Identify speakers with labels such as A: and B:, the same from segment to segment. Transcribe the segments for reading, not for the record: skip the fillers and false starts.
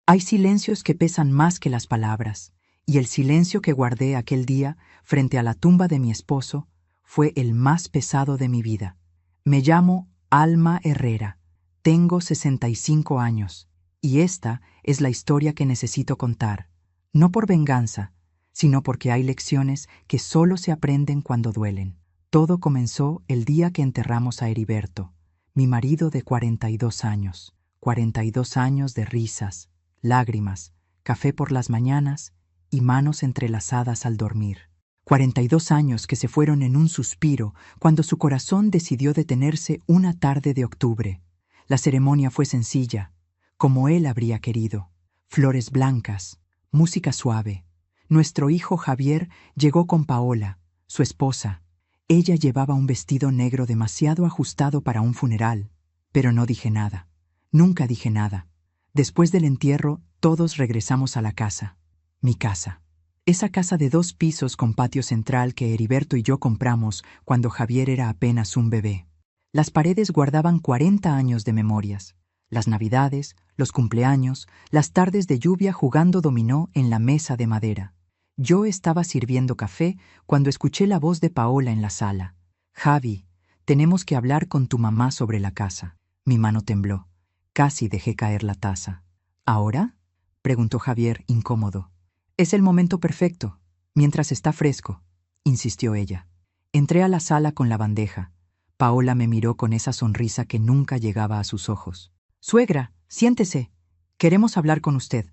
A: Hay silencios que pesan más que las palabras, y el silencio que guardé aquel día frente a la tumba de mi esposo fue el más pesado de mi vida. Me llamo Alma Herrera, tengo 65 años, y esta es la historia que necesito contar, no por venganza, sino porque hay lecciones que solo se aprenden cuando duelen. Todo comenzó el día que enterramos a Heriberto, mi marido de 42 años. 42 años de risas, lágrimas, café por las mañanas y manos entrelazadas al dormir. 42 años que se fueron en un suspiro cuando su corazón decidió detenerse una tarde de octubre. La ceremonia fue sencilla, como él habría querido. Flores blancas, música suave. Nuestro hijo Javier llegó con Paola, su esposa. Ella llevaba un vestido negro demasiado ajustado para un funeral, pero no dije nada. Nunca dije nada. Después del entierro, todos regresamos a la casa. Mi casa. Esa casa de 2 pisos con patio central que Heriberto y yo compramos cuando Javier era apenas un bebé. Las paredes guardaban 40 años de memorias. Las navidades, los cumpleaños, las tardes de lluvia jugando dominó en la mesa de madera. Yo estaba sirviendo café cuando escuché la voz de Paola en la sala. «Javi, tenemos que hablar con tu mamá sobre la casa». Mi mano tembló. Casi dejé caer la taza. ¿Ahora?, preguntó Javier, incómodo. «Es el momento perfecto, mientras está fresco», insistió ella. Entré a la sala con la bandeja. Paola me miró con esa sonrisa que nunca llegaba a sus ojos. «Suegra, siéntese. Queremos hablar con usted».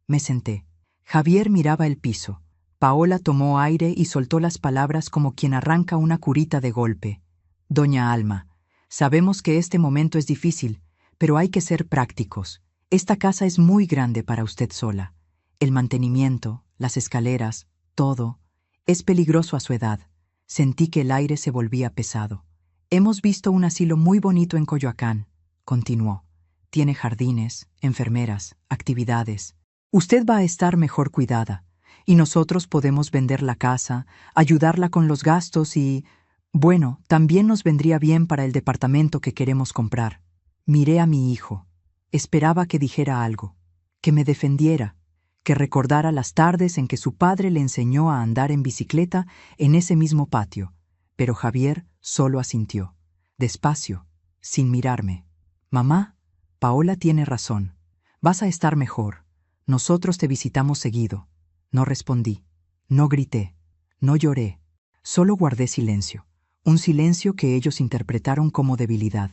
A: Me senté. Javier miraba el piso. Paola tomó aire y soltó las palabras como quien arranca una curita de golpe. «Doña Alma, sabemos que este momento es difícil, pero hay que ser prácticos. Esta casa es muy grande para usted sola. El mantenimiento, las escaleras, todo. Es peligroso a su edad». Sentí que el aire se volvía pesado. «Hemos visto un asilo muy bonito en Coyoacán», continuó. «Tiene jardines, enfermeras, actividades. Usted va a estar mejor cuidada. Y nosotros podemos vender la casa, ayudarla con los gastos y... bueno, también nos vendría bien para el departamento que queremos comprar». Miré a mi hijo. Esperaba que dijera algo, que me defendiera, que recordara las tardes en que su padre le enseñó a andar en bicicleta en ese mismo patio, pero Javier solo asintió, despacio, sin mirarme. «Mamá, Paola tiene razón. Vas a estar mejor. Nosotros te visitamos seguido». No respondí, no grité, no lloré, solo guardé silencio, un silencio que ellos interpretaron como debilidad.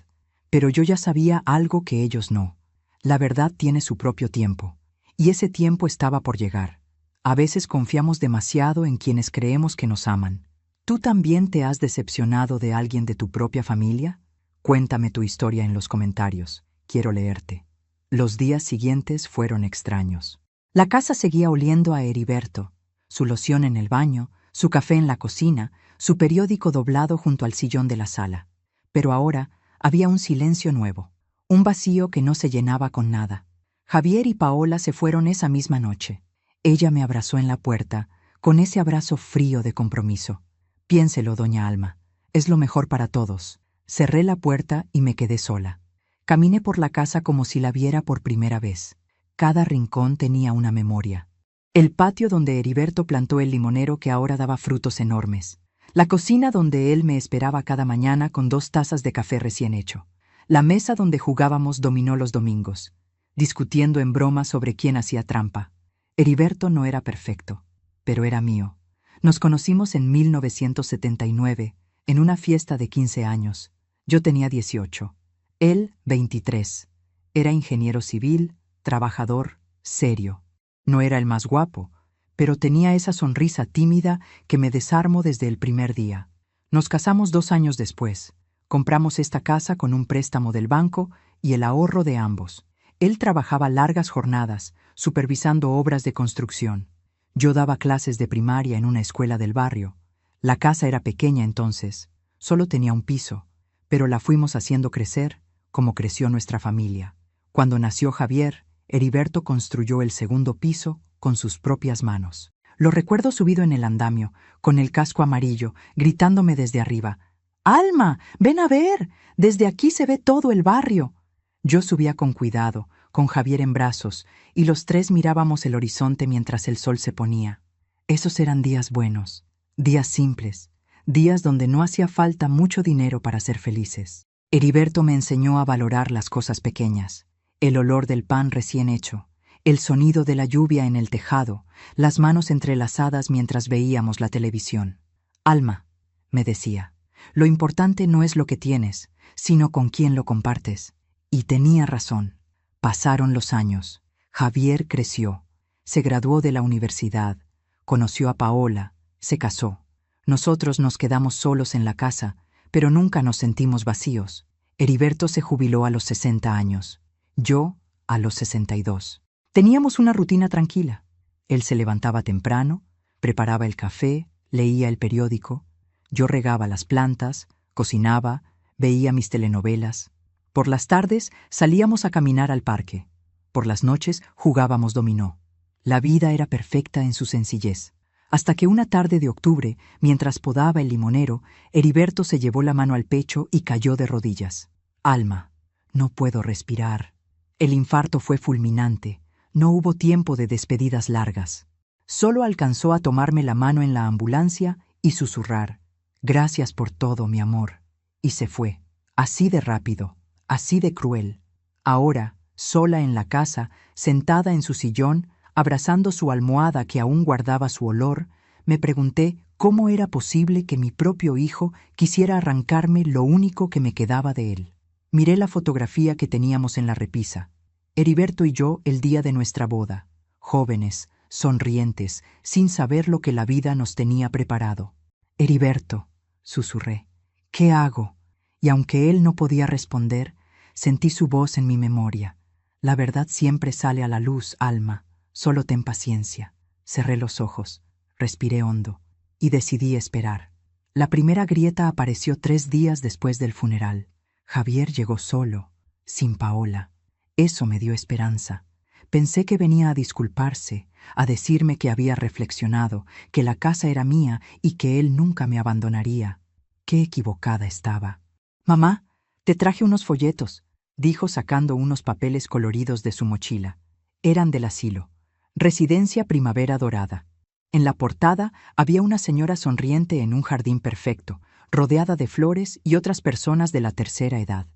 A: Pero yo ya sabía algo que ellos no. La verdad tiene su propio tiempo, y ese tiempo estaba por llegar. A veces confiamos demasiado en quienes creemos que nos aman. ¿Tú también te has decepcionado de alguien de tu propia familia? Cuéntame tu historia en los comentarios. Quiero leerte. Los días siguientes fueron extraños. La casa seguía oliendo a Heriberto, su loción en el baño, su café en la cocina, su periódico doblado junto al sillón de la sala. Pero ahora había un silencio nuevo, un vacío que no se llenaba con nada. Javier y Paola se fueron esa misma noche. Ella me abrazó en la puerta, con ese abrazo frío de compromiso. «Piénselo, doña Alma, es lo mejor para todos». Cerré la puerta y me quedé sola. Caminé por la casa como si la viera por primera vez. Cada rincón tenía una memoria. El patio donde Heriberto plantó el limonero que ahora daba frutos enormes. La cocina donde él me esperaba cada mañana con 2 tazas de café recién hecho. La mesa donde jugábamos dominó los domingos, discutiendo en broma sobre quién hacía trampa. Heriberto no era perfecto, pero era mío. Nos conocimos en 1979, en una fiesta de 15 años. Yo tenía 18, él 23. Era ingeniero civil, trabajador, serio. No era el más guapo, pero tenía esa sonrisa tímida que me desarmó desde el primer día. Nos casamos 2 años después. Compramos esta casa con un préstamo del banco y el ahorro de ambos. Él trabajaba largas jornadas, supervisando obras de construcción. Yo daba clases de primaria en una escuela del barrio. La casa era pequeña entonces, solo tenía un piso, pero la fuimos haciendo crecer como creció nuestra familia. Cuando nació Javier, Heriberto construyó el 2.º piso con sus propias manos. Lo recuerdo subido en el andamio, con el casco amarillo, gritándome desde arriba: «Alma, ven a ver, desde aquí se ve todo el barrio». Yo subía con cuidado, con Javier en brazos, y los tres mirábamos el horizonte mientras el sol se ponía. Esos eran días buenos, días simples, días donde no hacía falta mucho dinero para ser felices. Heriberto me enseñó a valorar las cosas pequeñas, el olor del pan recién hecho, el sonido de la lluvia en el tejado, las manos entrelazadas mientras veíamos la televisión. Alma, me decía, lo importante no es lo que tienes, sino con quién lo compartes. Y tenía razón. Pasaron los años. Javier creció, se graduó de la universidad, conoció a Paola, se casó. Nosotros nos quedamos solos en la casa, pero nunca nos sentimos vacíos. Heriberto se jubiló a los 60 años, yo a los 62. Teníamos una rutina tranquila. Él se levantaba temprano, preparaba el café, leía el periódico. Yo regaba las plantas, cocinaba, veía mis telenovelas. Por las tardes salíamos a caminar al parque. Por las noches jugábamos dominó. La vida era perfecta en su sencillez. Hasta que una tarde de octubre, mientras podaba el limonero, Heriberto se llevó la mano al pecho y cayó de rodillas. Alma, no puedo respirar. El infarto fue fulminante. No hubo tiempo de despedidas largas. Solo alcanzó a tomarme la mano en la ambulancia y susurrar: «Gracias por todo, mi amor». Y se fue. Así de rápido, así de cruel. Ahora, sola en la casa, sentada en su sillón, abrazando su almohada que aún guardaba su olor, me pregunté cómo era posible que mi propio hijo quisiera arrancarme lo único que me quedaba de él. Miré la fotografía que teníamos en la repisa. Heriberto y yo el día de nuestra boda, jóvenes, sonrientes, sin saber lo que la vida nos tenía preparado. «Heriberto», susurré, «¿qué hago?». Y aunque él no podía responder, sentí su voz en mi memoria. «La verdad siempre sale a la luz, Alma. Solo ten paciencia». Cerré los ojos, respiré hondo y decidí esperar. La primera grieta apareció 3 días después del funeral. Javier llegó solo, sin Paola. Eso me dio esperanza. Pensé que venía a disculparse, a decirme que había reflexionado, que la casa era mía y que él nunca me abandonaría. Qué equivocada estaba. «Mamá, te traje unos folletos», dijo sacando unos papeles coloridos de su mochila. Eran del asilo. Residencia Primavera Dorada. En la portada había una señora sonriente en un jardín perfecto, rodeada de flores y otras personas de la tercera edad.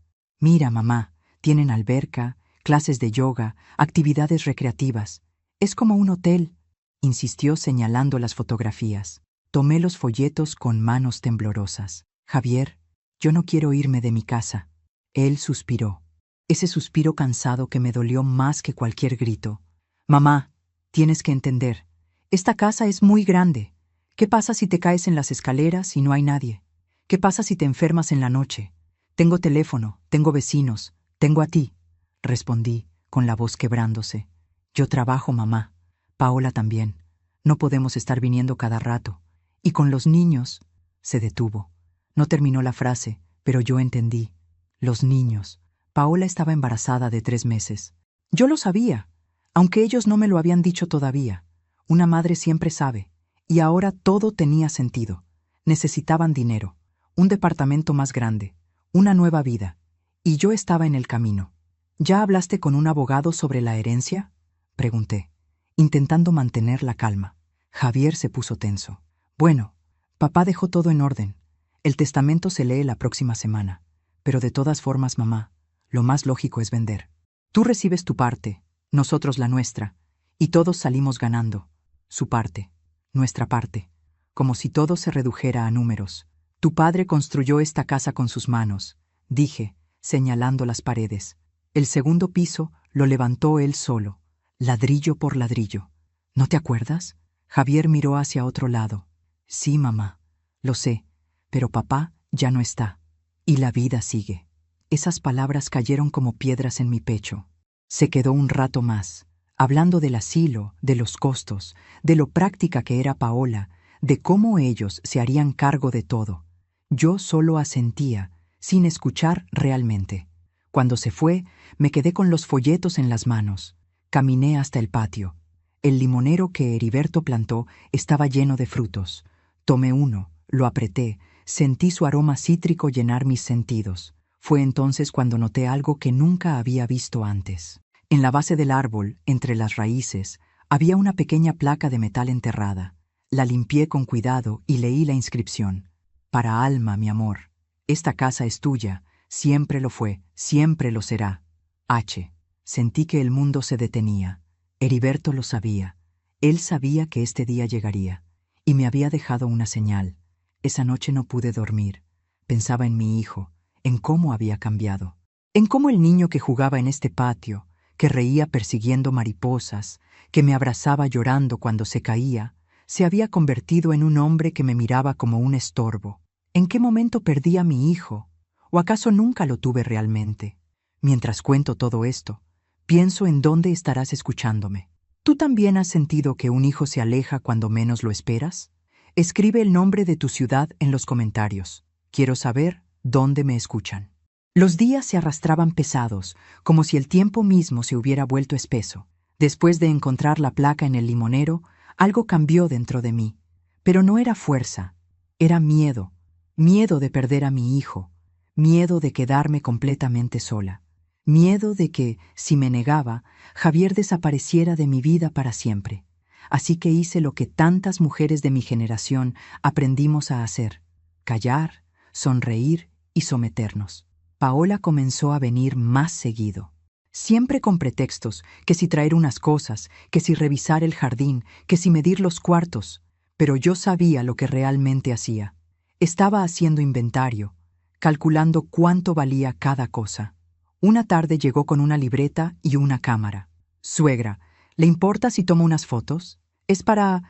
A: «Mira, mamá, tienen alberca, clases de yoga, actividades recreativas. Es como un hotel», insistió señalando las fotografías. Tomé los folletos con manos temblorosas. «Javier, yo no quiero irme de mi casa». Él suspiró. Ese suspiro cansado que me dolió más que cualquier grito. «Mamá, tienes que entender. Esta casa es muy grande. ¿Qué pasa si te caes en las escaleras y no hay nadie? ¿Qué pasa si te enfermas en la noche? Tengo teléfono, tengo vecinos, tengo a ti», respondí, con la voz quebrándose. «Yo trabajo, mamá. Paola también. No podemos estar viniendo cada rato. Y con los niños…». Se detuvo. No terminó la frase, pero yo entendí. Los niños. Paola estaba embarazada de 3 meses. Yo lo sabía, aunque ellos no me lo habían dicho todavía. Una madre siempre sabe. Y ahora todo tenía sentido. Necesitaban dinero, un departamento más grande, una nueva vida. Y yo estaba en el camino. «¿Ya hablaste con un abogado sobre la herencia?», pregunté, intentando mantener la calma. Javier se puso tenso. «Bueno, papá dejó todo en orden. El testamento se lee la próxima semana. Pero de todas formas, mamá, lo más lógico es vender. Tú recibes tu parte, nosotros la nuestra, y todos salimos ganando. Su parte, nuestra parte. Como si todo se redujera a números. Tu padre construyó esta casa con sus manos», dije, señalando las paredes. «El segundo piso lo levantó él solo, ladrillo por ladrillo. ¿No te acuerdas?». Javier miró hacia otro lado. «Sí, mamá, lo sé, pero papá ya no está. Y la vida sigue». Esas palabras cayeron como piedras en mi pecho. Se quedó un rato más, hablando del asilo, de los costos, de lo práctica que era Paola, de cómo ellos se harían cargo de todo. Yo solo asentía, sin escuchar realmente. Cuando se fue, me quedé con los folletos en las manos. Caminé hasta el patio. El limonero que Heriberto plantó estaba lleno de frutos. Tomé uno, lo apreté, sentí su aroma cítrico llenar mis sentidos. Fue entonces cuando noté algo que nunca había visto antes. En la base del árbol, entre las raíces, había una pequeña placa de metal enterrada. La limpié con cuidado y leí la inscripción. Para Alma, mi amor. Esta casa es tuya. Siempre lo fue, siempre lo será. H. Sentí que el mundo se detenía. Heriberto lo sabía. Él sabía que este día llegaría. Y me había dejado una señal. Esa noche no pude dormir. Pensaba en mi hijo, en cómo había cambiado. En cómo el niño que jugaba en este patio, que reía persiguiendo mariposas, que me abrazaba llorando cuando se caía, se había convertido en un hombre que me miraba como un estorbo. ¿En qué momento perdí a mi hijo? ¿O acaso nunca lo tuve realmente? Mientras cuento todo esto, pienso en dónde estarás escuchándome. ¿Tú también has sentido que un hijo se aleja cuando menos lo esperas? Escribe el nombre de tu ciudad en los comentarios. Quiero saber dónde me escuchan. Los días se arrastraban pesados, como si el tiempo mismo se hubiera vuelto espeso. Después de encontrar la placa en el limonero, algo cambió dentro de mí. Pero no era fuerza, era miedo. Miedo de perder a mi hijo. Miedo de quedarme completamente sola. Miedo de que, si me negaba, Javier desapareciera de mi vida para siempre. Así que hice lo que tantas mujeres de mi generación aprendimos a hacer: callar, sonreír y someternos. Paola comenzó a venir más seguido. Siempre con pretextos, que si traer unas cosas, que si revisar el jardín, que si medir los cuartos. Pero yo sabía lo que realmente hacía. Estaba haciendo inventario, calculando cuánto valía cada cosa. Una tarde llegó con una libreta y una cámara. Suegra, ¿le importa si tomo unas fotos? Es para,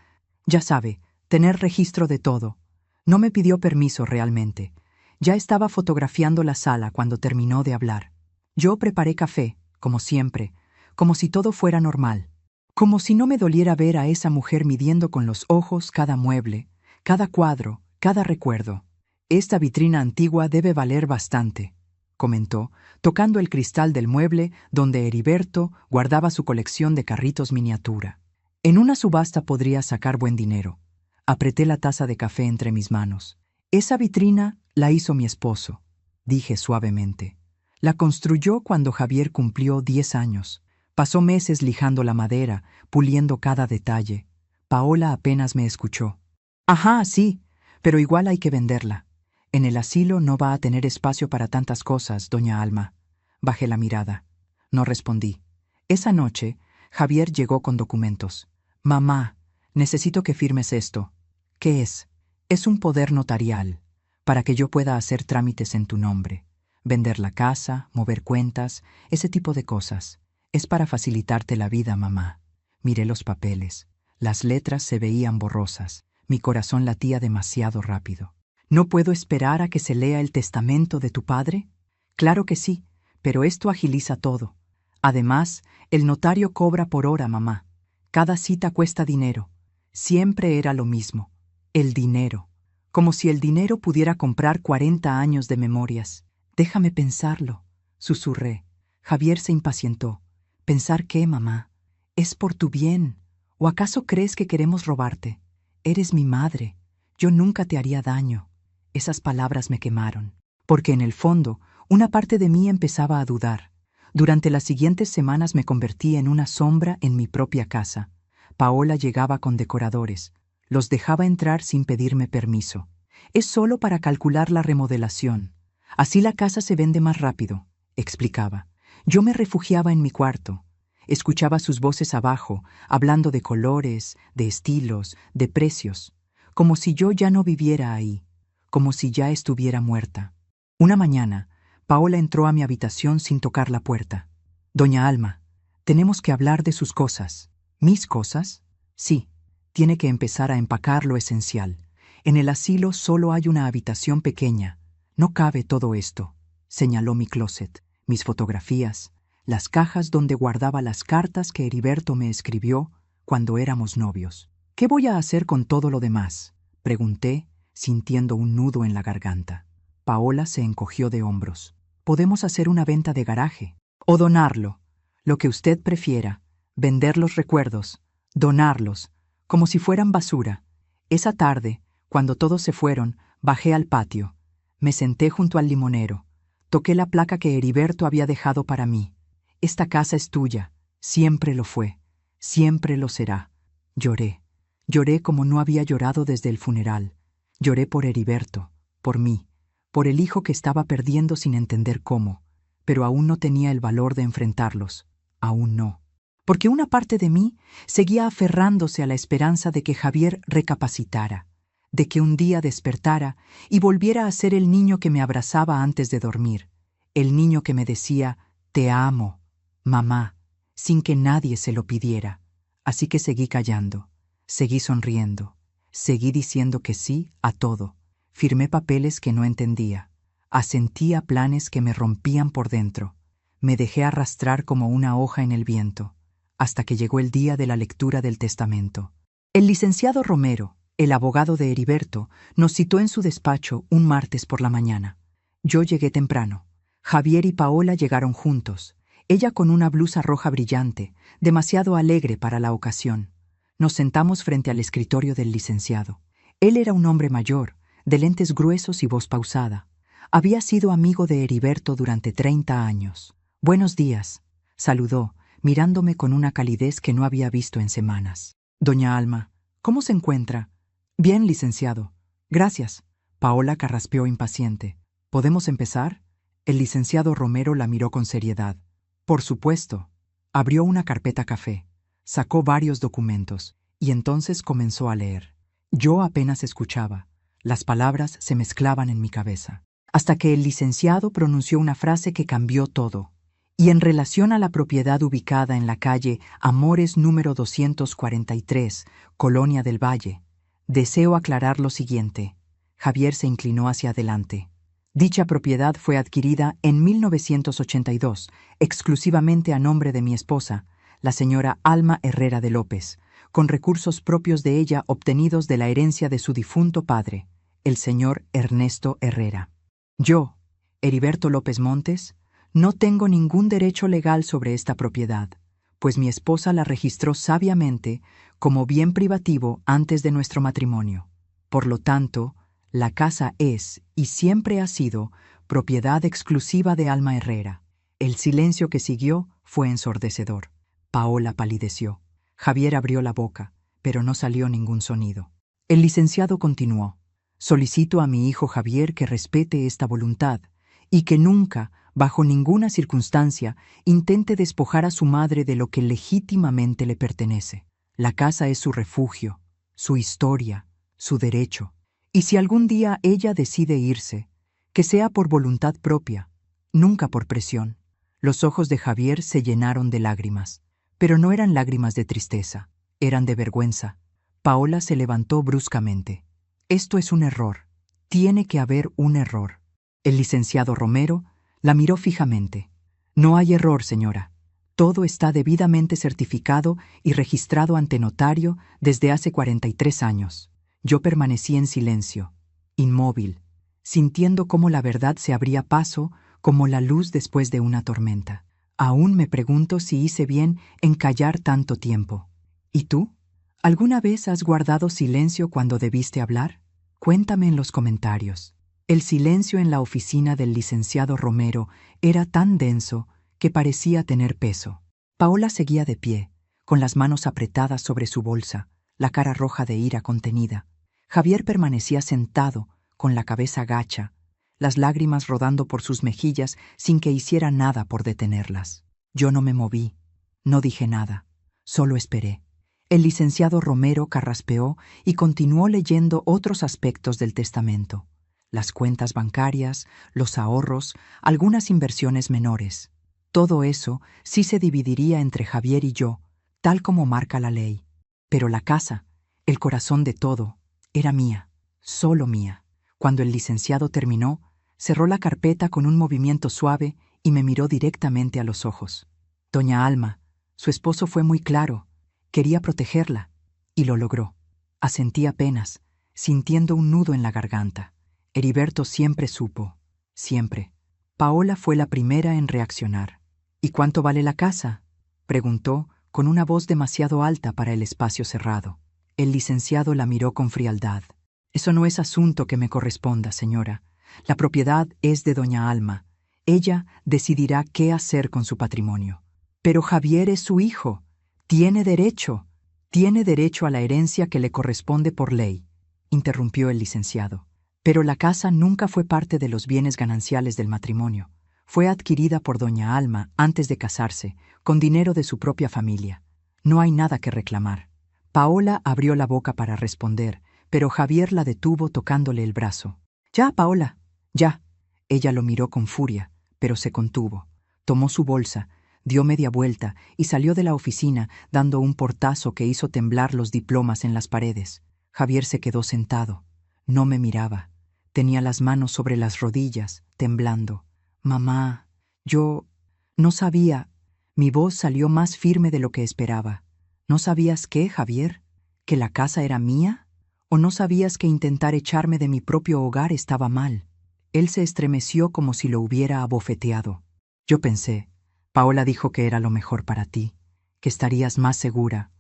A: ya sabe, tener registro de todo. No me pidió permiso realmente. Ya estaba fotografiando la sala cuando terminó de hablar. Yo preparé café, como siempre, como si todo fuera normal. Como si no me doliera ver a esa mujer midiendo con los ojos cada mueble, cada cuadro, cada recuerdo. Esta vitrina antigua debe valer bastante, comentó, tocando el cristal del mueble donde Heriberto guardaba su colección de carritos miniatura. En una subasta podría sacar buen dinero. Apreté la taza de café entre mis manos. Esa vitrina la hizo mi esposo, dije suavemente. La construyó cuando Javier cumplió 10 años. Pasó meses lijando la madera, puliendo cada detalle. Paola apenas me escuchó. Ajá, sí, pero igual hay que venderla. En el asilo no va a tener espacio para tantas cosas, doña Alma. Bajé la mirada. No respondí. Esa noche, Javier llegó con documentos. Mamá, necesito que firmes esto. ¿Qué es? Es un poder notarial, para que yo pueda hacer trámites en tu nombre. Vender la casa, mover cuentas, ese tipo de cosas. Es para facilitarte la vida, mamá. Miré los papeles. Las letras se veían borrosas. Mi corazón latía demasiado rápido. ¿No puedo esperar a que se lea el testamento de tu padre? Claro que sí, pero esto agiliza todo. Además, el notario cobra por hora, mamá. Cada cita cuesta dinero. Siempre era lo mismo. El dinero. Como si el dinero pudiera comprar 40 años de memorias. Déjame pensarlo, susurré. Javier se impacientó. ¿Pensar qué, mamá? Es por tu bien. ¿O acaso crees que queremos robarte? Eres mi madre. Yo nunca te haría daño. Esas palabras me quemaron, porque en el fondo, una parte de mí empezaba a dudar. Durante las siguientes semanas me convertí en una sombra en mi propia casa. Paola llegaba con decoradores. Los dejaba entrar sin pedirme permiso. Es solo para calcular la remodelación. Así la casa se vende más rápido, explicaba. Yo me refugiaba en mi cuarto. Escuchaba sus voces abajo, hablando de colores, de estilos, de precios, como si yo ya no viviera ahí, como si ya estuviera muerta. Una mañana, Paola entró a mi habitación sin tocar la puerta. Doña Alma, tenemos que hablar de sus cosas. ¿Mis cosas? Sí, tiene que empezar a empacar lo esencial. En el asilo solo hay una habitación pequeña. No cabe todo esto, señaló mi closet, mis fotografías, las cajas donde guardaba las cartas que Heriberto me escribió cuando éramos novios. ¿Qué voy a hacer con todo lo demás?, pregunté, sintiendo un nudo en la garganta. Paola se encogió de hombros. Podemos hacer una venta de garaje, o donarlo, lo que usted prefiera, vender los recuerdos, donarlos, como si fueran basura. Esa tarde, cuando todos se fueron, bajé al patio. Me senté junto al limonero. Toqué la placa que Heriberto había dejado para mí. Esta casa es tuya. Siempre lo fue, siempre lo será. Lloré. Lloré como no había llorado desde el funeral. Lloré por Heriberto, por mí, por el hijo que estaba perdiendo sin entender cómo, pero aún no tenía el valor de enfrentarlos. Aún no. Porque una parte de mí seguía aferrándose a la esperanza de que Javier recapacitara, de que un día despertara y volviera a ser el niño que me abrazaba antes de dormir, el niño que me decía, «Te amo, mamá», sin que nadie se lo pidiera. Así que seguí callando, seguí sonriendo, seguí diciendo que sí a todo. Firmé papeles que no entendía, asentí a planes que me rompían por dentro. Me dejé arrastrar como una hoja en el viento, hasta que llegó el día de la lectura del testamento. El licenciado Romero, el abogado de Heriberto, nos citó en su despacho un martes por la mañana. Yo llegué temprano. Javier y Paola llegaron juntos, ella con una blusa roja brillante, demasiado alegre para la ocasión. Nos sentamos frente al escritorio del licenciado. Él era un hombre mayor, de lentes gruesos y voz pausada. Había sido amigo de Heriberto durante 30 años. «Buenos días», saludó, mirándome con una calidez que no había visto en semanas. «Doña Alma, ¿cómo se encuentra?» «Bien, licenciado. Gracias». Paola carraspeó impaciente. «¿Podemos empezar?» El licenciado Romero la miró con seriedad. «Por supuesto». Abrió una carpeta café, sacó varios documentos y entonces comenzó a leer. Yo apenas escuchaba. Las palabras se mezclaban en mi cabeza. Hasta que el licenciado pronunció una frase que cambió todo. «Y en relación a la propiedad ubicada en la calle Amores número 243, Colonia del Valle, deseo aclarar lo siguiente». Javier se inclinó hacia adelante. «Dicha propiedad fue adquirida en 1982, exclusivamente a nombre de mi esposa, la señora Alma Herrera de López, con recursos propios de ella obtenidos de la herencia de su difunto padre, el señor Ernesto Herrera. Yo, Heriberto López Montes, no tengo ningún derecho legal sobre esta propiedad, pues mi esposa la registró sabiamente como bien privativo antes de nuestro matrimonio. Por lo tanto, la casa es, y siempre ha sido, propiedad exclusiva de Alma Herrera». El silencio que siguió fue ensordecedor. Paola palideció. Javier abrió la boca, pero no salió ningún sonido. El licenciado continuó. «Solicito a mi hijo Javier que respete esta voluntad y que nunca, bajo ninguna circunstancia, intente despojar a su madre de lo que legítimamente le pertenece. La casa es su refugio, su historia, su derecho. Y si algún día ella decide irse, que sea por voluntad propia, nunca por presión». Los ojos de Javier se llenaron de lágrimas, pero no eran lágrimas de tristeza, eran de vergüenza. Paola se levantó bruscamente. «Esto es un error. Tiene que haber un error». El licenciado Romero la miró fijamente. «No hay error, señora. Todo está debidamente certificado y registrado ante notario desde hace 43 años. Yo permanecí en silencio, inmóvil, sintiendo cómo la verdad se abría paso como la luz después de una tormenta. Aún me pregunto si hice bien en callar tanto tiempo. ¿Y tú? ¿Alguna vez has guardado silencio cuando debiste hablar? Cuéntame en los comentarios». El silencio en la oficina del licenciado Romero era tan denso que parecía tener peso. Paola seguía de pie, con las manos apretadas sobre su bolsa, la cara roja de ira contenida. Javier permanecía sentado, con la cabeza gacha, las lágrimas rodando por sus mejillas sin que hiciera nada por detenerlas. Yo no me moví, no dije nada, solo esperé. El licenciado Romero carraspeó y continuó leyendo otros aspectos del testamento: las cuentas bancarias, los ahorros, algunas inversiones menores. Todo eso sí se dividiría entre Javier y yo, tal como marca la ley. Pero la casa, el corazón de todo, era mía, solo mía. Cuando el licenciado terminó, cerró la carpeta con un movimiento suave y me miró directamente a los ojos. «Doña Alma, su esposo fue muy claro. Quería protegerla, y lo logró». Asentí apenas, sintiendo un nudo en la garganta. Heriberto siempre supo, siempre. Paola fue la primera en reaccionar. «¿Y cuánto vale la casa?», preguntó, con una voz demasiado alta para el espacio cerrado. El licenciado la miró con frialdad. «Eso no es asunto que me corresponda, señora. La propiedad es de doña Alma. Ella decidirá qué hacer con su patrimonio». Pero Javier es su hijo. Tiene derecho. Tiene derecho a la herencia que le corresponde por ley, interrumpió el licenciado. Pero la casa nunca fue parte de los bienes gananciales del matrimonio. Fue adquirida por doña Alma antes de casarse, con dinero de su propia familia. No hay nada que reclamar. Paola abrió la boca para responder, pero Javier la detuvo tocándole el brazo. Ya, Paola, ya. Ella lo miró con furia, pero se contuvo. Tomó su bolsa, dio media vuelta y salió de la oficina dando un portazo que hizo temblar los diplomas en las paredes. Javier se quedó sentado. No me miraba. Tenía las manos sobre las rodillas, temblando. Mamá, yo... No sabía. Mi voz salió más firme de lo que esperaba. ¿No sabías qué, Javier? ¿Que la casa era mía? ¿O no sabías que intentar echarme de mi propio hogar estaba mal? Él se estremeció como si lo hubiera abofeteado. Yo pensé, Paola dijo que era lo mejor para ti, que estarías más segura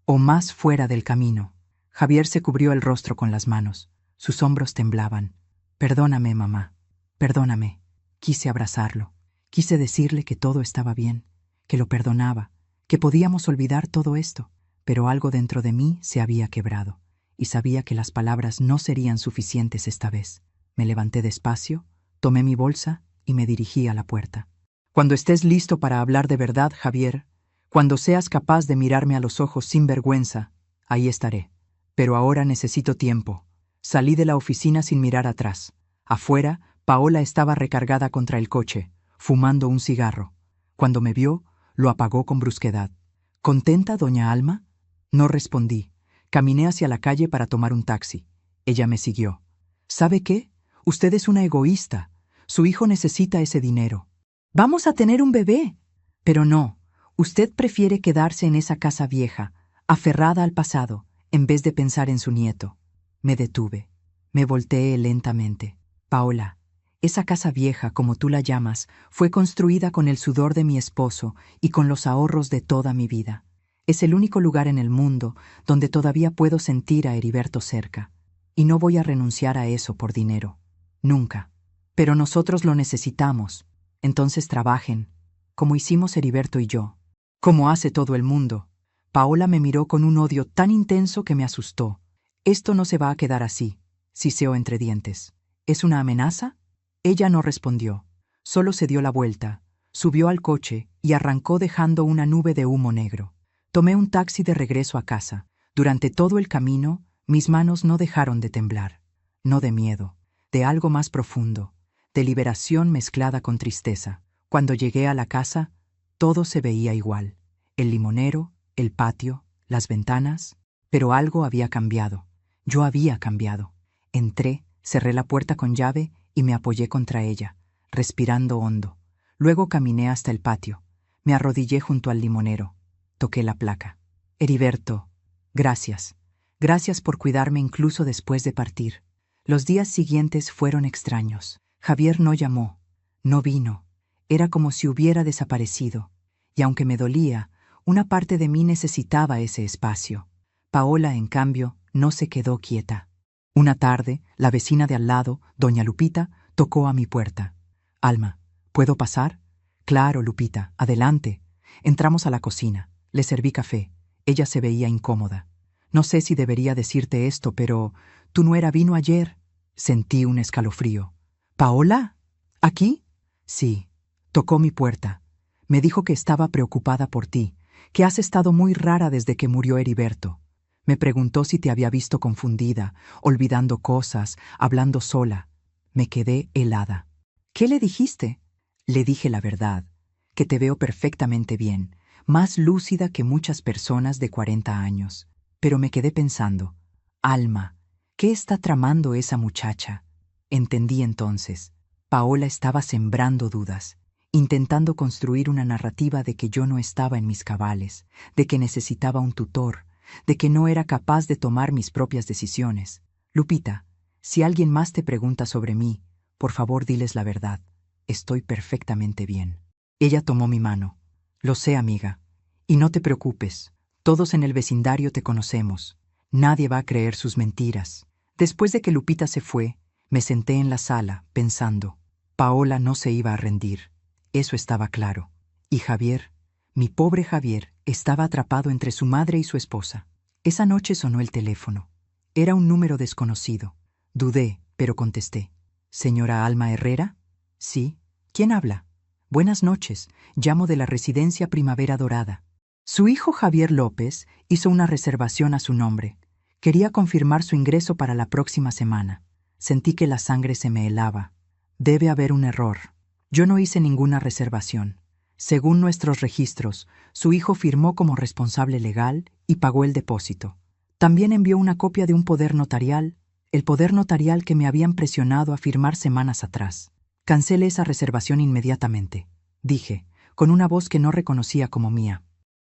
A: o más fuera del camino. Javier se cubrió el rostro con las manos. Sus hombros temblaban. Perdóname, mamá, perdóname. Quise abrazarlo. Quise decirle que todo estaba bien, que lo perdonaba, que podíamos olvidar todo esto, pero algo dentro de mí se había quebrado, y sabía que las palabras no serían suficientes esta vez. Me levanté despacio, tomé mi bolsa y me dirigí a la puerta. Cuando estés listo para hablar de verdad, Javier, cuando seas capaz de mirarme a los ojos sin vergüenza, ahí estaré. Pero ahora necesito tiempo. Salí de la oficina sin mirar atrás. Afuera, Paola estaba recargada contra el coche, fumando un cigarro. Cuando me vio, lo apagó con brusquedad. ¿Contenta, doña Alma? No respondí. Caminé hacia la calle para tomar un taxi. Ella me siguió. ¿Sabe qué? Usted es una egoísta. Su hijo necesita ese dinero. Vamos a tener un bebé. Pero no, usted prefiere quedarse en esa casa vieja, aferrada al pasado, en vez de pensar en su nieto. Me detuve. Me volteé lentamente. Paola, esa casa vieja, como tú la llamas, fue construida con el sudor de mi esposo y con los ahorros de toda mi vida. Es el único lugar en el mundo donde todavía puedo sentir a Heriberto cerca. Y no voy a renunciar a eso por dinero. Nunca. Pero nosotros lo necesitamos. Entonces trabajen, como hicimos Heriberto y yo. Como hace todo el mundo. Paola me miró con un odio tan intenso que me asustó. Esto no se va a quedar así, siseó entre dientes. ¿Es una amenaza? Ella no respondió. Solo se dio la vuelta, subió al coche y arrancó dejando una nube de humo negro. Tomé un taxi de regreso a casa. Durante todo el camino, mis manos no dejaron de temblar. No de miedo, de algo más profundo, de liberación mezclada con tristeza. Cuando llegué a la casa, todo se veía igual. El limonero, el patio, las ventanas, pero algo había cambiado. Yo había cambiado. Entré, cerré la puerta con llave y me apoyé contra ella, respirando hondo. Luego caminé hasta el patio. Me arrodillé junto al limonero. Toqué la placa. Heriberto, gracias. Gracias por cuidarme incluso después de partir. Los días siguientes fueron extraños. Javier no llamó, no vino. Era como si hubiera desaparecido. Y aunque me dolía, una parte de mí necesitaba ese espacio. Paola, en cambio, no se quedó quieta. Una tarde, la vecina de al lado, doña Lupita, tocó a mi puerta. Alma, ¿puedo pasar? Claro, Lupita, adelante. Entramos a la cocina. Le serví café. Ella se veía incómoda. No sé si debería decirte esto, pero ¿tu nuera vino ayer? Sentí un escalofrío. ¿Paola? ¿Aquí? Sí. Tocó mi puerta. Me dijo que estaba preocupada por ti, que has estado muy rara desde que murió Heriberto. Me preguntó si te había visto confundida, olvidando cosas, hablando sola. Me quedé helada. ¿Qué le dijiste? Le dije la verdad, que te veo perfectamente bien, más lúcida que muchas personas de 40 años. Pero me quedé pensando, Alma, ¿qué está tramando esa muchacha? Entendí entonces. Paola estaba sembrando dudas, intentando construir una narrativa de que yo no estaba en mis cabales, de que necesitaba un tutor, de que no era capaz de tomar mis propias decisiones. Lupita, si alguien más te pregunta sobre mí, por favor diles la verdad. Estoy perfectamente bien. Ella tomó mi mano. Lo sé, amiga. Y no te preocupes. Todos en el vecindario te conocemos. Nadie va a creer sus mentiras. Después de que Lupita se fue, me senté en la sala, pensando. Paola no se iba a rendir. Eso estaba claro. Y Javier, mi pobre Javier, estaba atrapado entre su madre y su esposa. Esa noche sonó el teléfono. Era un número desconocido. Dudé, pero contesté. ¿Señora Alma Herrera? Sí. ¿Quién habla? Buenas noches. Llamo de la residencia Primavera Dorada. Su hijo Javier López hizo una reservación a su nombre. Quería confirmar su ingreso para la próxima semana. Sentí que la sangre se me helaba. Debe haber un error. Yo no hice ninguna reservación. Según nuestros registros, su hijo firmó como responsable legal y pagó el depósito. También envió una copia de un poder notarial, el poder notarial que me habían presionado a firmar semanas atrás. Cancele esa reservación inmediatamente, dije, con una voz que no reconocía como mía.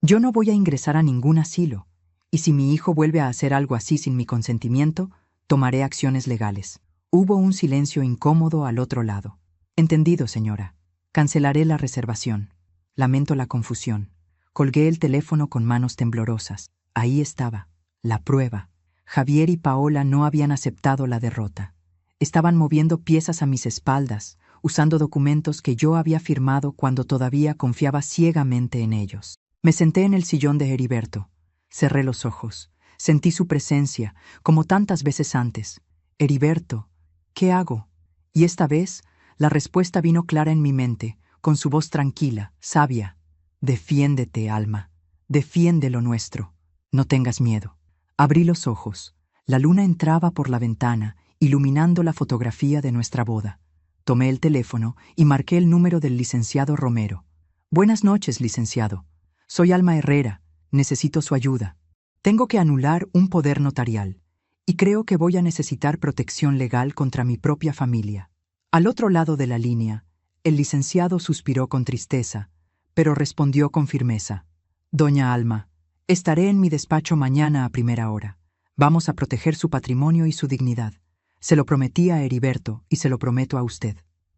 A: Yo no voy a ingresar a ningún asilo, y si mi hijo vuelve a hacer algo así sin mi consentimiento, tomaré acciones legales. Hubo un silencio incómodo al otro lado. Entendido, señora. Cancelaré la reservación. Lamento la confusión. Colgué el teléfono con manos temblorosas. Ahí estaba, la prueba. Javier y Paola no habían aceptado la derrota. Estaban moviendo piezas a mis espaldas, usando documentos que yo había firmado cuando todavía confiaba ciegamente en ellos. Me senté en el sillón de Heriberto. Cerré los ojos. Sentí su presencia, como tantas veces antes. Heriberto, ¿qué hago? Y esta vez, la respuesta vino clara en mi mente, con su voz tranquila, sabia. Defiéndete, Alma. Defiende lo nuestro. No tengas miedo. Abrí los ojos. La luna entraba por la ventana, iluminando la fotografía de nuestra boda. Tomé el teléfono y marqué el número del licenciado Romero. Buenas noches, licenciado. Soy Alma Herrera. Necesito su ayuda. Tengo que anular un poder notarial, y creo que voy a necesitar protección legal contra mi propia familia. Al otro lado de la línea, el licenciado suspiró con tristeza, pero respondió con firmeza. Doña Alma, estaré en mi despacho mañana a primera hora. Vamos a proteger su patrimonio y su dignidad. Se lo prometí a Heriberto y se lo prometo a usted.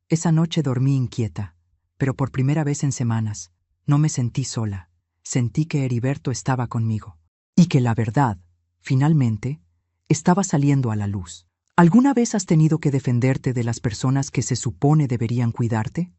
A: Esa noche dormí inquieta, pero por primera vez en semanas no me sentí sola. Sentí que Heriberto estaba conmigo y que la verdad, finalmente, estaba saliendo a la luz. ¿Alguna vez has tenido que defenderte de las personas que se supone deberían cuidarte?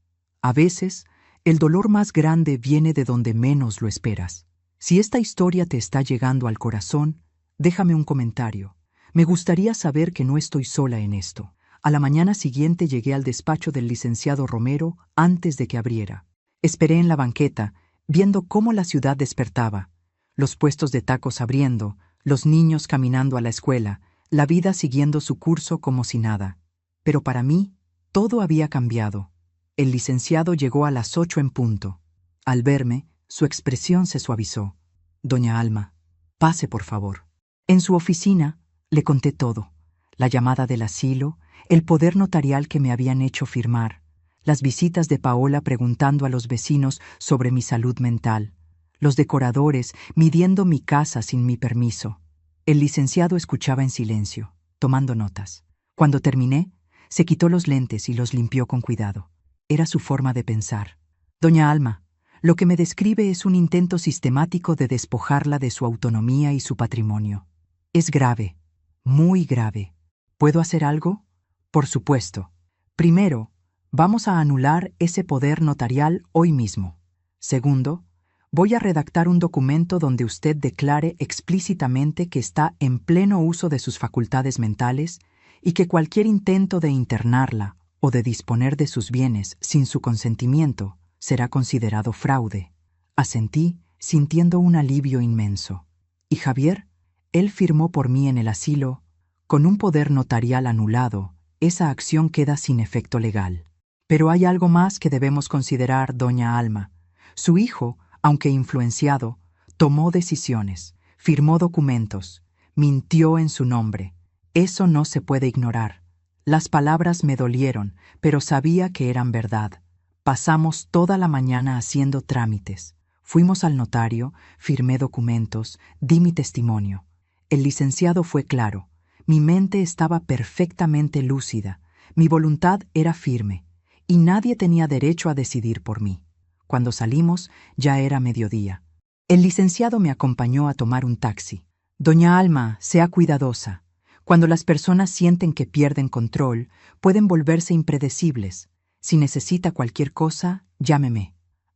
A: A veces, el dolor más grande viene de donde menos lo esperas. Si esta historia te está llegando al corazón, déjame un comentario. Me gustaría saber que no estoy sola en esto. A la mañana siguiente llegué al despacho del licenciado Romero antes de que abriera. Esperé en la banqueta, viendo cómo la ciudad despertaba. Los puestos de tacos abriendo, los niños caminando a la escuela, la vida siguiendo su curso como si nada. Pero para mí, todo había cambiado. El licenciado llegó a las 8 en punto. Al verme, su expresión se suavizó. Doña Alma, pase por favor. En su oficina, le conté todo. La llamada del asilo, el poder notarial que me habían hecho firmar, las visitas de Paola preguntando a los vecinos sobre mi salud mental, los decoradores midiendo mi casa sin mi permiso. El licenciado escuchaba en silencio, tomando notas. Cuando terminé, se quitó los lentes y los limpió con cuidado. Era su forma de pensar. Doña Alma, lo que me describe es un intento sistemático de despojarla de su autonomía y su patrimonio. Es grave, muy grave. ¿Puedo hacer algo? Por supuesto. Primero, vamos a anular ese poder notarial hoy mismo. Segundo, voy a redactar un documento donde usted declare explícitamente que está en pleno uso de sus facultades mentales y que cualquier intento de internarla o de disponer de sus bienes sin su consentimiento será considerado fraude. Asentí, sintiendo un alivio inmenso. ¿Y Javier? Él firmó por mí en el asilo. Con un poder notarial anulado, esa acción queda sin efecto legal. Pero hay algo más que debemos considerar, doña Alma. Su hijo, aunque influenciado, tomó decisiones, firmó documentos, mintió en su nombre. Eso no se puede ignorar. Las palabras me dolieron, pero sabía que eran verdad. Pasamos toda la mañana haciendo trámites. Fuimos al notario, firmé documentos, di mi testimonio. El licenciado fue claro. Mi mente estaba perfectamente lúcida. Mi voluntad era firme, y nadie tenía derecho a decidir por mí. Cuando salimos, ya era mediodía. El licenciado me acompañó a tomar un taxi. Doña Alma, sea cuidadosa. Cuando las personas sienten que pierden control, pueden volverse impredecibles. Si necesita cualquier cosa, llámeme.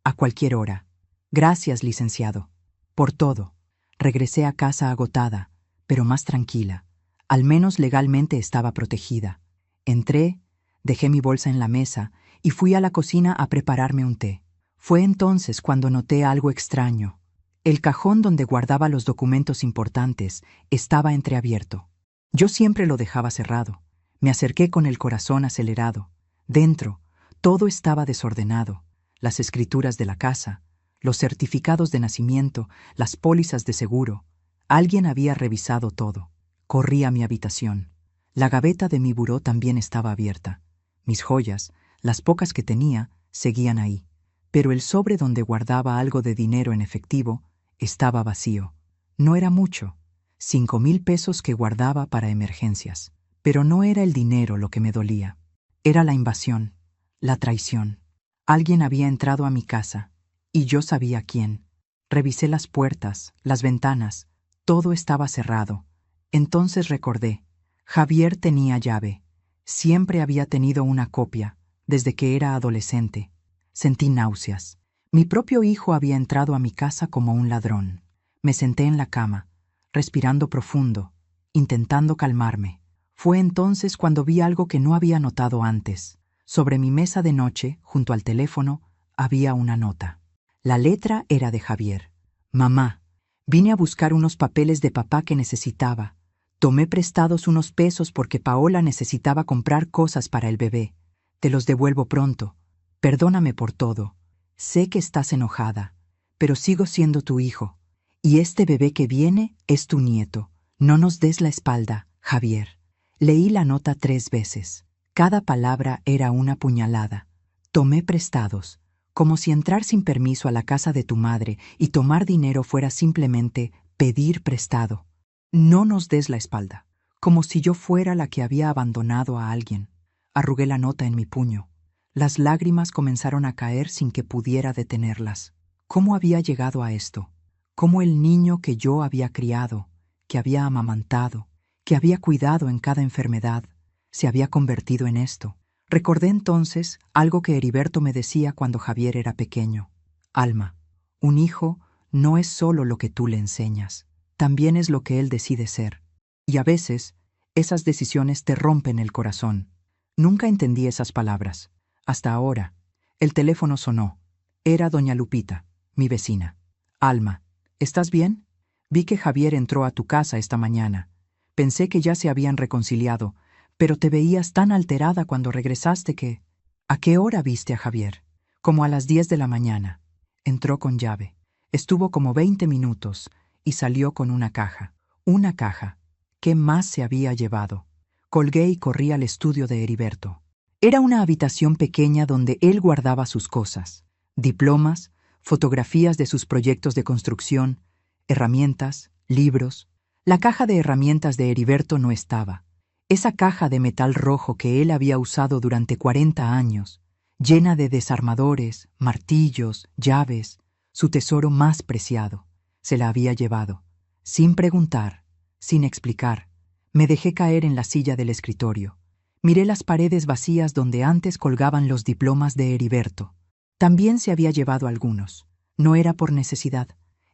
A: a cualquier hora. Gracias, licenciado. Por todo. Regresé a casa agotada, pero más tranquila. Al menos legalmente estaba protegida. Entré, dejé mi bolsa en la mesa y fui a la cocina a prepararme un té. Fue entonces cuando noté algo extraño. El cajón donde guardaba los documentos importantes estaba entreabierto. Yo siempre lo dejaba cerrado. Me acerqué con el corazón acelerado. Dentro, todo estaba desordenado. Las escrituras de la casa, los certificados de nacimiento, las pólizas de seguro. Alguien había revisado todo. Corrí a mi habitación. La gaveta de mi buró también estaba abierta. Mis joyas, las pocas que tenía, seguían ahí. Pero el sobre donde guardaba algo de dinero en efectivo estaba vacío. No era mucho, 5,000 pesos que guardaba para emergencias. Pero no era el dinero lo que me dolía. Era la invasión, la traición. Alguien había entrado a mi casa, y yo sabía quién. Revisé las puertas, las ventanas, todo estaba cerrado. Entonces recordé, Javier tenía llave. Siempre había tenido una copia, desde que era adolescente. Sentí náuseas. Mi propio hijo había entrado a mi casa como un ladrón. Me senté en la cama, respirando profundo, intentando calmarme. Fue entonces cuando vi algo que no había notado antes. Sobre mi mesa de noche, junto al teléfono, había una nota. La letra era de Javier. Mamá, vine a buscar unos papeles de papá que necesitaba. Tomé prestados unos pesos porque Paola necesitaba comprar cosas para el bebé. Te los devuelvo pronto. Perdóname por todo. Sé que estás enojada, pero sigo siendo tu hijo. Y este bebé que viene es tu nieto. No nos des la espalda, Javier. Leí la nota 3 veces. Cada palabra era una puñalada. Tomé prestados, como si entrar sin permiso a la casa de tu madre y tomar dinero fuera simplemente pedir prestado. No nos des la espalda, como si yo fuera la que había abandonado a alguien. Arrugué la nota en mi puño. Las lágrimas comenzaron a caer sin que pudiera detenerlas. ¿Cómo había llegado a esto? ¿Cómo el niño que yo había criado, que había amamantado, que había cuidado en cada enfermedad, se había convertido en esto? Recordé entonces algo que Heriberto me decía cuando Javier era pequeño. Alma, un hijo no es solo lo que tú le enseñas, también es lo que él decide ser. Y a veces, esas decisiones te rompen el corazón. Nunca entendí esas palabras. Hasta ahora. El teléfono sonó. Era doña Lupita, mi vecina. Alma, ¿estás bien? Vi que Javier entró a tu casa esta mañana. Pensé que ya se habían reconciliado, pero te veías tan alterada cuando regresaste que... ¿A qué hora viste a Javier? Como a las 10 de la mañana. Entró con llave. Estuvo como 20 minutos y salió con una caja. Una caja. ¿Qué más se había llevado? Colgué y corrí al estudio de Heriberto. Era una habitación pequeña donde él guardaba sus cosas. Diplomas, fotografías de sus proyectos de construcción, herramientas, libros. La caja de herramientas de Heriberto no estaba. Esa caja de metal rojo que él había usado durante 40 años, llena de desarmadores, martillos, llaves, su tesoro más preciado, se la había llevado. Sin preguntar, sin explicar, me dejé caer en la silla del escritorio. Miré las paredes vacías donde antes colgaban los diplomas de Heriberto. También se había llevado algunos. No era por necesidad,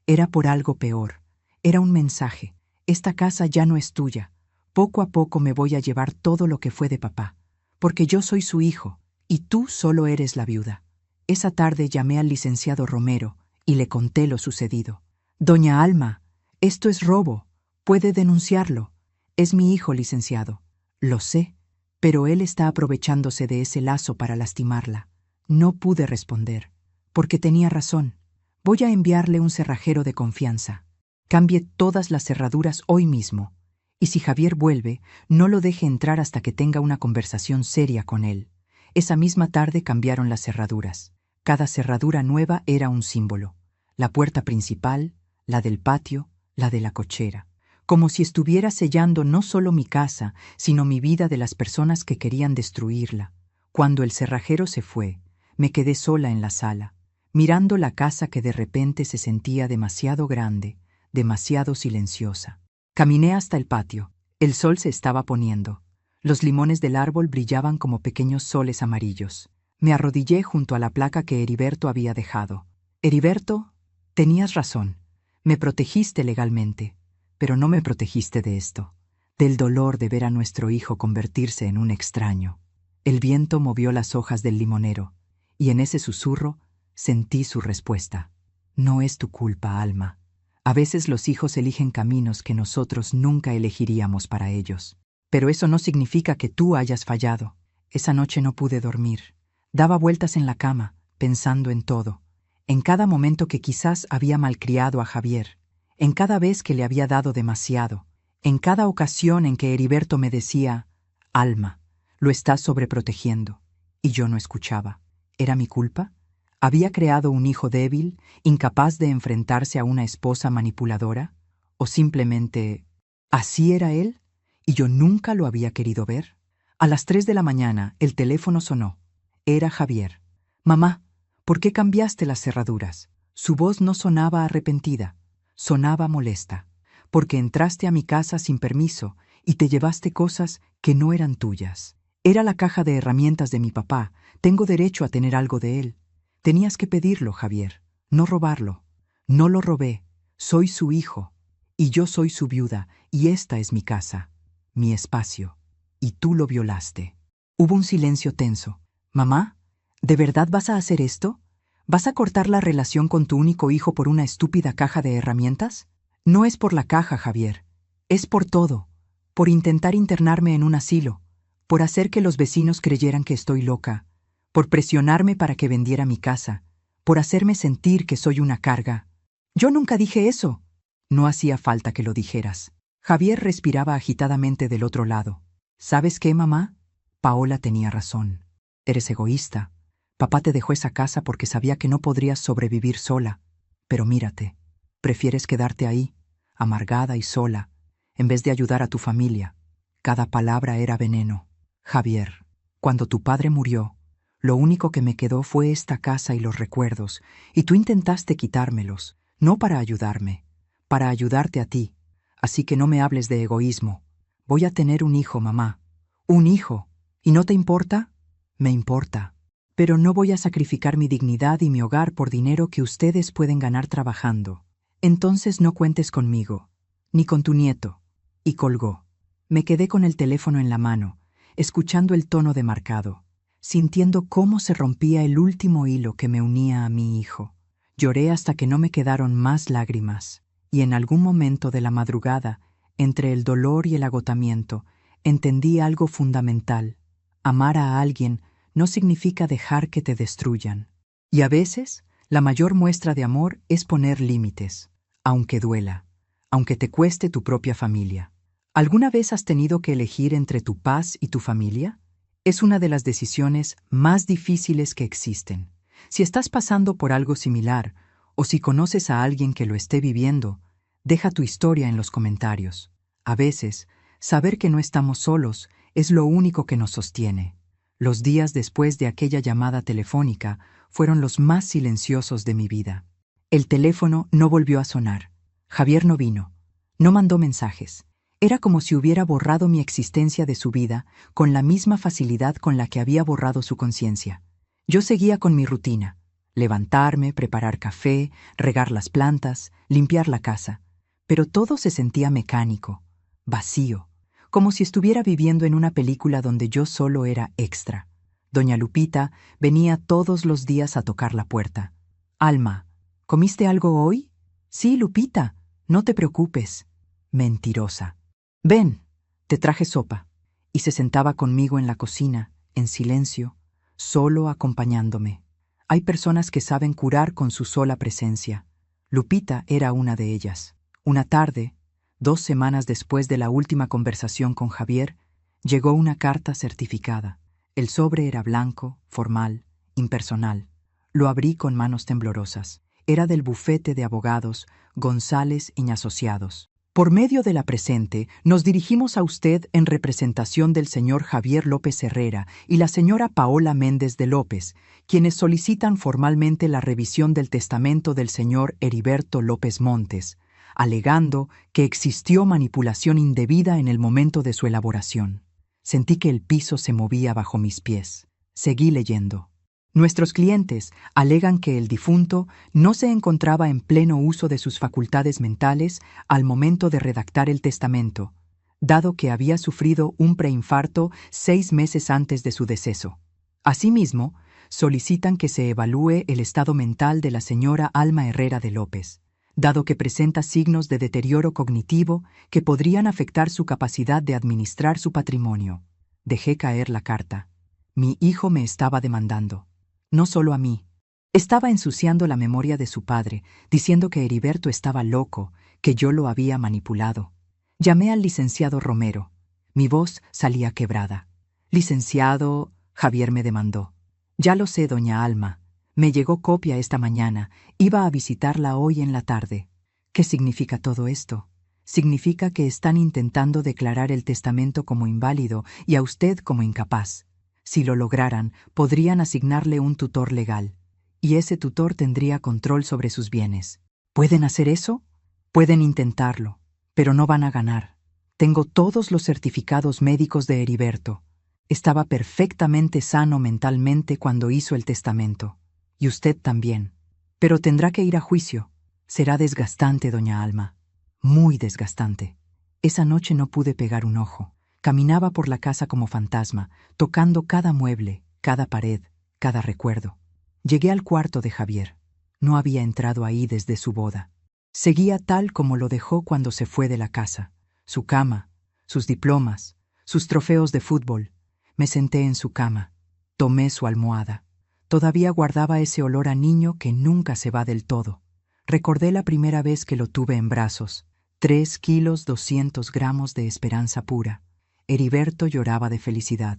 A: era por algo peor. Era un mensaje. Esta casa ya no es tuya. Poco a poco me voy a llevar todo lo que fue de papá, porque yo soy su hijo, y tú solo eres la viuda. Esa tarde llamé al licenciado Romero y le conté lo sucedido. Doña Alma, esto es robo. Puede denunciarlo. Es mi hijo, licenciado. Lo sé, pero él está aprovechándose de ese lazo para lastimarla. No pude responder, porque tenía razón. Voy a enviarle un cerrajero de confianza. Cambie todas las cerraduras hoy mismo. Y si Javier vuelve, no lo deje entrar hasta que tenga una conversación seria con él. Esa misma tarde cambiaron las cerraduras. Cada cerradura nueva era un símbolo. La puerta principal, la del patio, la de la cochera. Como si estuviera sellando no solo mi casa, sino mi vida de las personas que querían destruirla. Cuando el cerrajero se fue, me quedé sola en la sala, mirando la casa que de repente se sentía demasiado grande, demasiado silenciosa. Caminé hasta el patio. El sol se estaba poniendo. Los limones del árbol brillaban como pequeños soles amarillos. Me arrodillé junto a la placa que Heriberto había dejado. Heriberto, tenías razón. Me protegiste legalmente, pero no me protegiste de esto, del dolor de ver a nuestro hijo convertirse en un extraño. El viento movió las hojas del limonero, y en ese susurro sentí su respuesta. No es tu culpa, Alma. A veces los hijos eligen caminos que nosotros nunca elegiríamos para ellos. Pero eso no significa que tú hayas fallado. Esa noche no pude dormir. Daba vueltas en la cama, pensando en todo. En cada momento que quizás había malcriado a Javier, en cada vez que le había dado demasiado, en cada ocasión en que Heriberto me decía, Alma, lo estás sobreprotegiendo, y yo no escuchaba. ¿Era mi culpa? ¿Había creado un hijo débil, incapaz de enfrentarse a una esposa manipuladora? ¿O simplemente, así era él, y yo nunca lo había querido ver? A las 3 de la mañana el teléfono sonó. Era Javier. Mamá, ¿por qué cambiaste las cerraduras? Su voz no sonaba arrepentida, sonaba molesta. Porque entraste a mi casa sin permiso y te llevaste cosas que no eran tuyas. Era la caja de herramientas de mi papá. Tengo derecho a tener algo de él. Tenías que pedirlo, Javier, no robarlo. No lo robé. Soy su hijo. Y yo soy su viuda, y esta es mi casa, mi espacio. Y tú lo violaste. Hubo un silencio tenso. Mamá, ¿de verdad vas a hacer esto? ¿Vas a cortar la relación con tu único hijo por una estúpida caja de herramientas? No es por la caja, Javier. Es por todo. Por intentar internarme en un asilo. Por hacer que los vecinos creyeran que estoy loca. Por presionarme para que vendiera mi casa. Por hacerme sentir que soy una carga. Yo nunca dije eso. No hacía falta que lo dijeras. Javier respiraba agitadamente del otro lado. ¿Sabes qué, mamá? Paola tenía razón. Eres egoísta. Papá te dejó esa casa porque sabía que no podrías sobrevivir sola. Pero mírate. Prefieres quedarte ahí, amargada y sola, en vez de ayudar a tu familia. Cada palabra era veneno. Javier, cuando tu padre murió, lo único que me quedó fue esta casa y los recuerdos, y tú intentaste quitármelos, no para ayudarme, para ayudarte a ti. Así que no me hables de egoísmo. Voy a tener un hijo, mamá. Un hijo. ¿Y no te importa? Me importa. Pero no voy a sacrificar mi dignidad y mi hogar por dinero que ustedes pueden ganar trabajando. Entonces no cuentes conmigo, ni con tu nieto. Y colgó. Me quedé con el teléfono en la mano, escuchando el tono demarcado, sintiendo cómo se rompía el último hilo que me unía a mi hijo. Lloré hasta que no me quedaron más lágrimas, y en algún momento de la madrugada, entre el dolor y el agotamiento, entendí algo fundamental. Amar a alguien no significa dejar que te destruyan. Y a veces, la mayor muestra de amor es poner límites. Aunque duela, aunque te cueste tu propia familia. ¿Alguna vez has tenido que elegir entre tu paz y tu familia? Es una de las decisiones más difíciles que existen. Si estás pasando por algo similar, o si conoces a alguien que lo esté viviendo, deja tu historia en los comentarios. A veces, saber que no estamos solos es lo único que nos sostiene. Los días después de aquella llamada telefónica fueron los más silenciosos de mi vida. El teléfono no volvió a sonar. Javier no vino. No mandó mensajes. Era como si hubiera borrado mi existencia de su vida con la misma facilidad con la que había borrado su conciencia. Yo seguía con mi rutina. Levantarme, preparar café, regar las plantas, limpiar la casa. Pero todo se sentía mecánico, vacío, como si estuviera viviendo en una película donde yo solo era extra. Doña Lupita venía todos los días a tocar la puerta. Alma, ¿comiste algo hoy? Sí, Lupita, no te preocupes. Mentirosa. Ven, te traje sopa. Y se sentaba conmigo en la cocina, en silencio, solo acompañándome. Hay personas que saben curar con su sola presencia. Lupita era una de ellas. Una tarde, 2 semanas después de la última conversación con Javier, llegó una carta certificada. El sobre era blanco, formal, impersonal. Lo abrí con manos temblorosas. Era del bufete de abogados González y Asociados. Por medio de la presente, nos dirigimos a usted en representación del señor Javier López Herrera y la señora Paola Méndez de López, quienes solicitan formalmente la revisión del testamento del señor Heriberto López Montes, alegando que existió manipulación indebida en el momento de su elaboración. Sentí que el piso se movía bajo mis pies. Seguí leyendo. Nuestros clientes alegan que el difunto no se encontraba en pleno uso de sus facultades mentales al momento de redactar el testamento, dado que había sufrido un preinfarto 6 meses antes de su deceso. Asimismo, solicitan que se evalúe el estado mental de la señora Alma Herrera de López, dado que presenta signos de deterioro cognitivo que podrían afectar su capacidad de administrar su patrimonio. Dejé caer la carta. Mi hijo me estaba demandando. No solo a mí. Estaba ensuciando la memoria de su padre, diciendo que Heriberto estaba loco, que yo lo había manipulado. Llamé al licenciado Romero. Mi voz salía quebrada. Licenciado, Javier me demandó. Ya lo sé, doña Alma. Me llegó copia esta mañana. Iba a visitarla hoy en la tarde. ¿Qué significa todo esto? Significa que están intentando declarar el testamento como inválido y a usted como incapaz. Si lo lograran, podrían asignarle un tutor legal, y ese tutor tendría control sobre sus bienes. ¿Pueden hacer eso? Pueden intentarlo, pero no van a ganar. Tengo todos los certificados médicos de Heriberto. Estaba perfectamente sano mentalmente cuando hizo el testamento. Y usted también. Pero tendrá que ir a juicio. Será desgastante, doña Alma. Muy desgastante. Esa noche no pude pegar un ojo. Caminaba por la casa como fantasma, tocando cada mueble, cada pared, cada recuerdo. Llegué al cuarto de Javier. No había entrado ahí desde su boda. Seguía tal como lo dejó cuando se fue de la casa. Su cama, sus diplomas, sus trofeos de fútbol. Me senté en su cama. Tomé su almohada. Todavía guardaba ese olor a niño que nunca se va del todo. Recordé la primera vez que lo tuve en brazos. 3 kilos 200 gramos de esperanza pura. Heriberto lloraba de felicidad.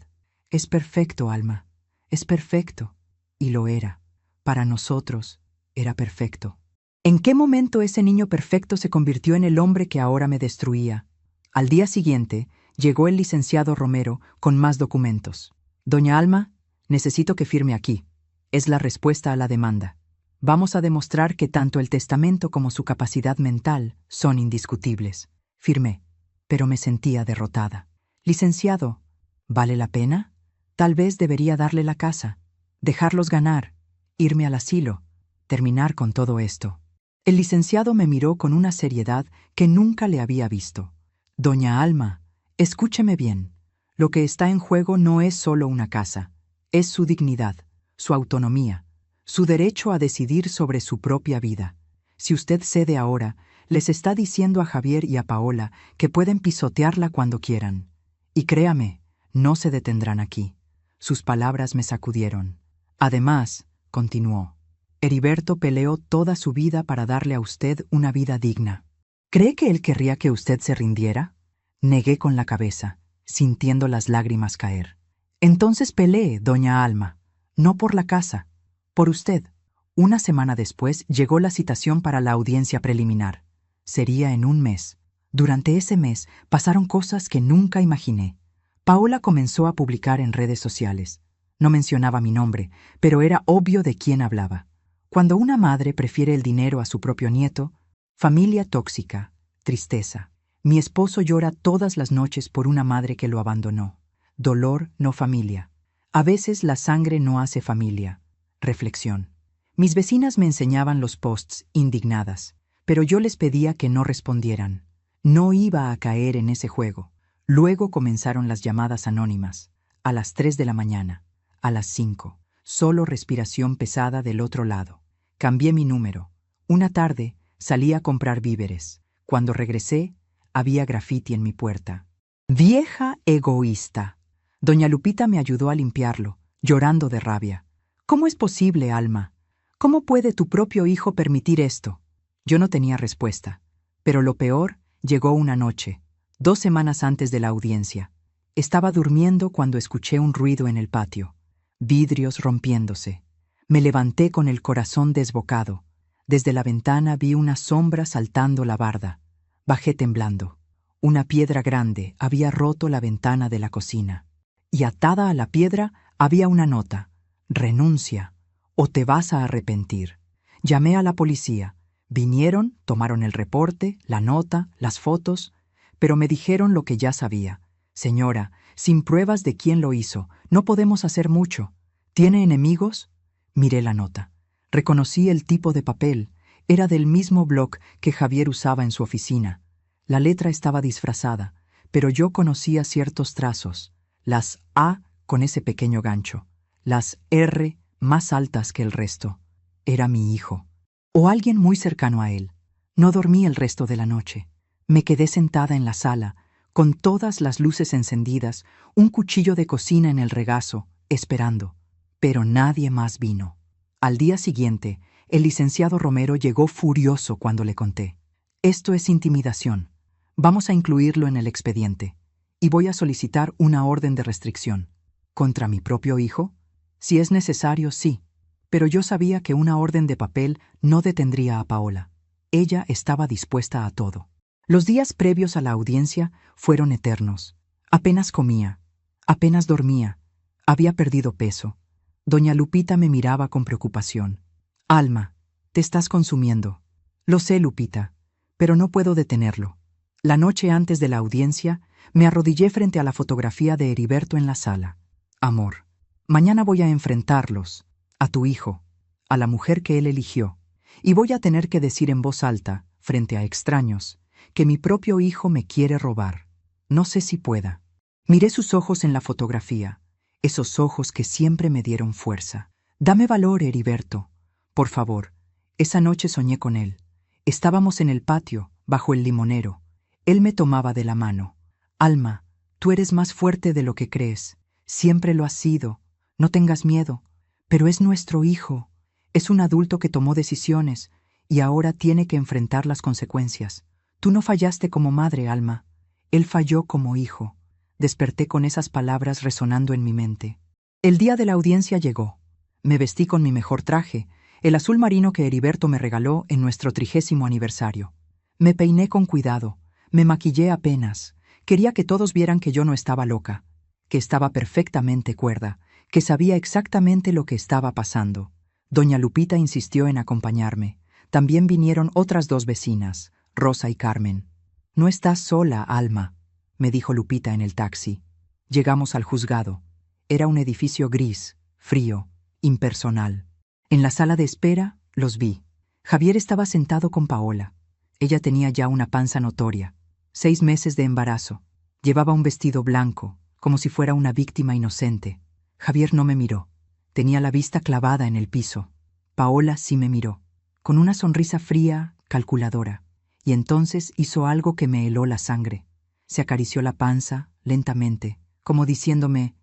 A: Es perfecto, Alma. Es perfecto. Y lo era. Para nosotros, era perfecto. ¿En qué momento ese niño perfecto se convirtió en el hombre que ahora me destruía? Al día siguiente, llegó el licenciado Romero con más documentos. Doña Alma, necesito que firme aquí. Es la respuesta a la demanda. Vamos a demostrar que tanto el testamento como su capacidad mental son indiscutibles. Firmé, pero me sentía derrotada. Licenciado, ¿vale la pena? Tal vez debería darle la casa, dejarlos ganar, irme al asilo, terminar con todo esto. El licenciado me miró con una seriedad que nunca le había visto. Doña Alma, escúcheme bien. Lo que está en juego no es solo una casa, es su dignidad, su autonomía, su derecho a decidir sobre su propia vida. Si usted cede ahora, les está diciendo a Javier y a Paola que pueden pisotearla cuando quieran. Y créame, no se detendrán aquí. Sus palabras me sacudieron. Además, continuó, Heriberto peleó toda su vida para darle a usted una vida digna. ¿Cree que él querría que usted se rindiera? Negué con la cabeza, sintiendo las lágrimas caer. Entonces pelee, doña Alma, no por la casa, por usted. Una semana después llegó la citación para la audiencia preliminar. Sería en un mes. Durante ese mes pasaron cosas que nunca imaginé. Paola comenzó a publicar en redes sociales. No mencionaba mi nombre, pero era obvio de quién hablaba. Cuando una madre prefiere el dinero a su propio nieto, familia tóxica, tristeza. Mi esposo llora todas las noches por una madre que lo abandonó. Dolor, no familia. A veces la sangre no hace familia. Reflexión. Mis vecinas me enseñaban los posts indignadas, pero yo les pedía que no respondieran. No iba a caer en ese juego. Luego comenzaron las llamadas anónimas. A las 3 de la mañana, a las 5. Solo respiración pesada del otro lado. Cambié mi número. Una tarde salí a comprar víveres. Cuando regresé, había graffiti en mi puerta. Vieja egoísta. Doña Lupita me ayudó a limpiarlo, llorando de rabia. ¿Cómo es posible, Alma? ¿Cómo puede tu propio hijo permitir esto? Yo no tenía respuesta. Pero lo peor llegó una noche, 2 semanas antes de la audiencia. Estaba durmiendo cuando escuché un ruido en el patio. Vidrios rompiéndose. Me levanté con el corazón desbocado. Desde la ventana vi una sombra saltando la barda. Bajé temblando. Una piedra grande había roto la ventana de la cocina. Y atada a la piedra había una nota. Renuncia, o te vas a arrepentir. Llamé a la policía. Vinieron, tomaron el reporte, la nota, las fotos, pero me dijeron lo que ya sabía. Señora, sin pruebas de quién lo hizo, no podemos hacer mucho. ¿Tiene enemigos? Miré la nota. Reconocí el tipo de papel. Era del mismo bloc que Javier usaba en su oficina. La letra estaba disfrazada, pero yo conocía ciertos trazos. Las A con ese pequeño gancho. Las R más altas que el resto. Era mi hijo. O alguien muy cercano a él. No dormí el resto de la noche. Me quedé sentada en la sala, con todas las luces encendidas, un cuchillo de cocina en el regazo, esperando. Pero nadie más vino. Al día siguiente, el licenciado Romero llegó furioso cuando le conté. Esto es intimidación. Vamos a incluirlo en el expediente. Y voy a solicitar una orden de restricción. ¿Contra mi propio hijo? Si es necesario, sí. Pero yo sabía que una orden de papel no detendría a Paola. Ella estaba dispuesta a todo. Los días previos a la audiencia fueron eternos. Apenas comía, apenas dormía, había perdido peso. Doña Lupita me miraba con preocupación. Alma, te estás consumiendo. Lo sé, Lupita, pero no puedo detenerlo. La noche antes de la audiencia, me arrodillé frente a la fotografía de Heriberto en la sala. Amor, mañana voy a enfrentarlos, a tu hijo, a la mujer que él eligió, y voy a tener que decir en voz alta, frente a extraños, que mi propio hijo me quiere robar. No sé si pueda. Miré sus ojos en la fotografía, esos ojos que siempre me dieron fuerza. Dame valor, Heriberto. Por favor. Esa noche soñé con él. Estábamos en el patio, bajo el limonero. Él me tomaba de la mano. Alma, tú eres más fuerte de lo que crees. Siempre lo has sido. No tengas miedo. Pero es nuestro hijo. Es un adulto que tomó decisiones y ahora tiene que enfrentar las consecuencias. Tú no fallaste como madre, Alma. Él falló como hijo. Desperté con esas palabras resonando en mi mente. El día de la audiencia llegó. Me vestí con mi mejor traje, el azul marino que Heriberto me regaló en nuestro 30º aniversario. Me peiné con cuidado, me maquillé apenas. Quería que todos vieran que yo no estaba loca, que estaba perfectamente cuerda, que sabía exactamente lo que estaba pasando. Doña Lupita insistió en acompañarme. También vinieron otras 2 vecinas, Rosa y Carmen. No estás sola, Alma, me dijo Lupita en el taxi. Llegamos al juzgado. Era un edificio gris, frío, impersonal. En la sala de espera los vi. Javier estaba sentado con Paola. Ella tenía ya una panza notoria, 6 meses de embarazo. Llevaba un vestido blanco, como si fuera una víctima inocente. Javier no me miró. Tenía la vista clavada en el piso. Paola sí me miró, con una sonrisa fría, calculadora. Y entonces hizo algo que me heló la sangre. Se acarició la panza, lentamente, como diciéndome,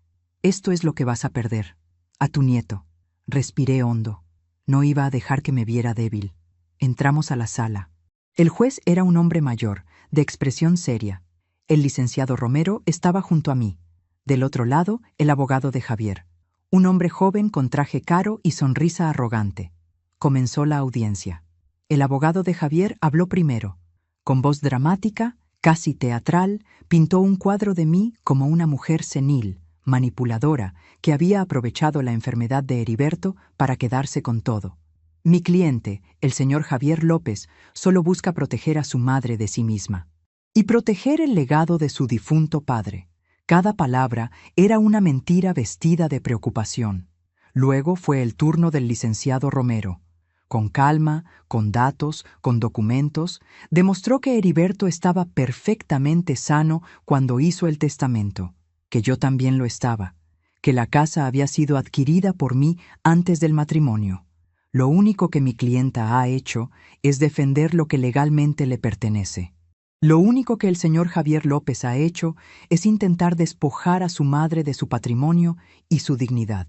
A: esto es lo que vas a perder, a tu nieto. Respiré hondo. No iba a dejar que me viera débil. Entramos a la sala. El juez era un hombre mayor, de expresión seria. El licenciado Romero estaba junto a mí. Del otro lado, el abogado de Javier. Un hombre joven con traje caro y sonrisa arrogante. Comenzó la audiencia. El abogado de Javier habló primero. Con voz dramática, casi teatral, pintó un cuadro de mí como una mujer senil, manipuladora, que había aprovechado la enfermedad de Heriberto para quedarse con todo. Mi cliente, el señor Javier López, solo busca proteger a su madre de sí misma. Y proteger el legado de su difunto padre. Cada palabra era una mentira vestida de preocupación. Luego fue el turno del licenciado Romero. Con calma, con datos, con documentos, demostró que Heriberto estaba perfectamente sano cuando hizo el testamento, que yo también lo estaba, que la casa había sido adquirida por mí antes del matrimonio. Lo único que mi clienta ha hecho es defender lo que legalmente le pertenece. Lo único que el señor Javier López ha hecho es intentar despojar a su madre de su patrimonio y su dignidad.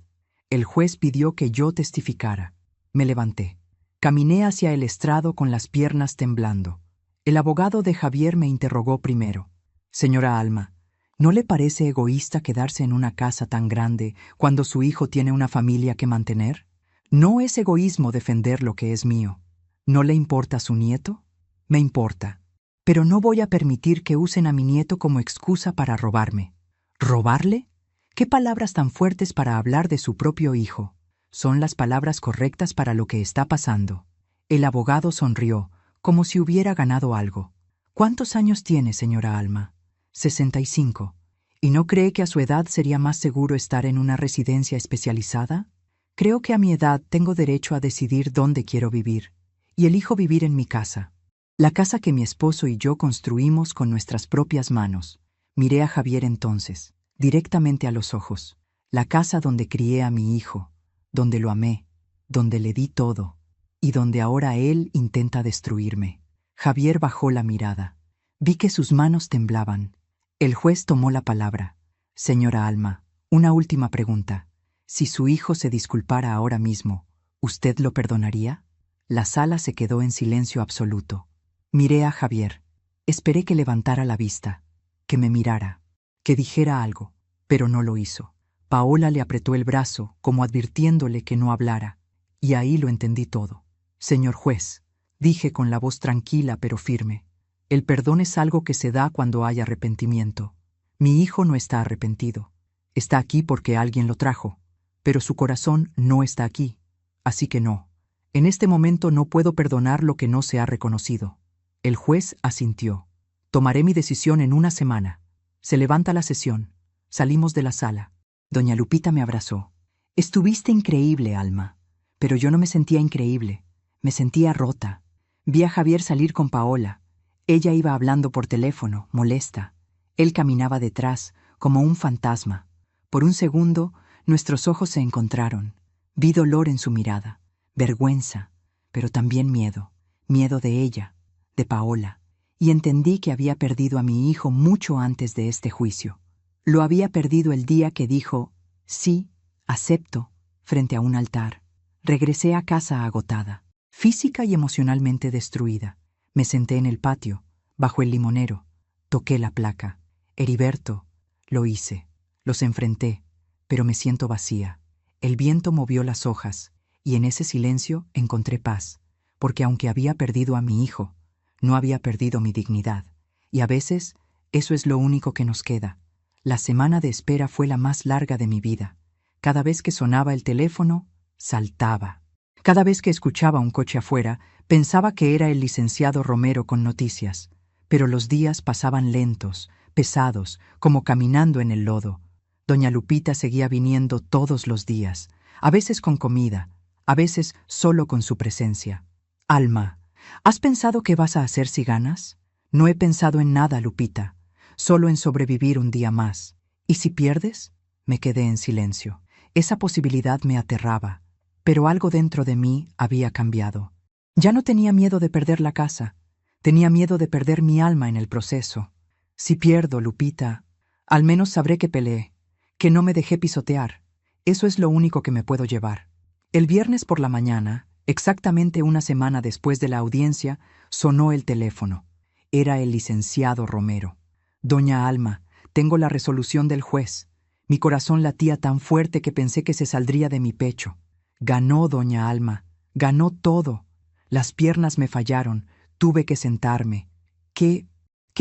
A: El juez pidió que yo testificara. Me levanté. Caminé hacia el estrado con las piernas temblando. El abogado de Javier me interrogó primero. Señora Alma, ¿no le parece egoísta quedarse en una casa tan grande cuando su hijo tiene una familia que mantener? ¿No es egoísmo defender lo que es mío? ¿No le importa su nieto? Me importa. Pero no voy a permitir que usen a mi nieto como excusa para robarme. ¿Robarle? ¿Qué palabras tan fuertes para hablar de su propio hijo? Son las palabras correctas para lo que está pasando. El abogado sonrió, como si hubiera ganado algo. ¿Cuántos años tiene, señora Alma? 65. ¿Y no cree que a su edad sería más seguro estar en una residencia especializada? Creo que a mi edad tengo derecho a decidir dónde quiero vivir, y elijo vivir en mi casa. La casa que mi esposo y yo construimos con nuestras propias manos. Miré a Javier entonces, directamente a los ojos. La casa donde crié a mi hijo, donde lo amé, donde le di todo, y donde ahora él intenta destruirme. Javier bajó la mirada. Vi que sus manos temblaban. El juez tomó la palabra. Señora Alma, una última pregunta. Si su hijo se disculpara ahora mismo, ¿usted lo perdonaría? La sala se quedó en silencio absoluto. Miré a Javier. Esperé que levantara la vista, que me mirara, que dijera algo, pero no lo hizo. Paola le apretó el brazo, como advirtiéndole que no hablara, y ahí lo entendí todo. Señor juez, dije con la voz tranquila pero firme, el perdón es algo que se da cuando hay arrepentimiento. Mi hijo no está arrepentido. Está aquí porque alguien lo trajo, pero su corazón no está aquí, así que no. En este momento no puedo perdonar lo que no se ha reconocido. El juez asintió. Tomaré mi decisión en una semana. Se levanta la sesión. Salimos de la sala. Doña Lupita me abrazó. Estuviste increíble, Alma. Pero yo no me sentía increíble. Me sentía rota. Vi a Javier salir con Paola. Ella iba hablando por teléfono, molesta. Él caminaba detrás, como un fantasma. Por un segundo, nuestros ojos se encontraron. Vi dolor en su mirada, vergüenza, pero también miedo. Miedo de ella, de Paola. Y entendí que había perdido a mi hijo mucho antes de este juicio. Lo había perdido el día que dijo, sí, acepto, frente a un altar. Regresé a casa agotada, física y emocionalmente destruida. Me senté en el patio, bajo el limonero. Toqué la placa. Heriberto, lo hice. Los enfrenté, pero me siento vacía. El viento movió las hojas, y en ese silencio encontré paz, porque aunque había perdido a mi hijo, no había perdido mi dignidad. Y a veces, eso es lo único que nos queda. La semana de espera fue la más larga de mi vida. Cada vez que sonaba el teléfono, saltaba. Cada vez que escuchaba un coche afuera, pensaba que era el licenciado Romero con noticias. Pero los días pasaban lentos, pesados, como caminando en el lodo. Doña Lupita seguía viniendo todos los días, a veces con comida, a veces solo con su presencia. Alma, ¿has pensado qué vas a hacer si ganas? No he pensado en nada, Lupita, solo en sobrevivir un día más. ¿Y si pierdes? Me quedé en silencio. Esa posibilidad me aterraba, pero algo dentro de mí había cambiado. Ya no tenía miedo de perder la casa, tenía miedo de perder mi alma en el proceso. Si pierdo, Lupita, al menos sabré que peleé, que no me dejé pisotear. Eso es lo único que me puedo llevar. El viernes por la mañana, exactamente una semana después de la audiencia, sonó el teléfono. Era el licenciado Romero. Doña Alma, tengo la resolución del juez. Mi corazón latía tan fuerte que pensé que se saldría de mi pecho. Ganó, doña Alma, ganó todo. Las piernas me fallaron, tuve que sentarme. ¿Qué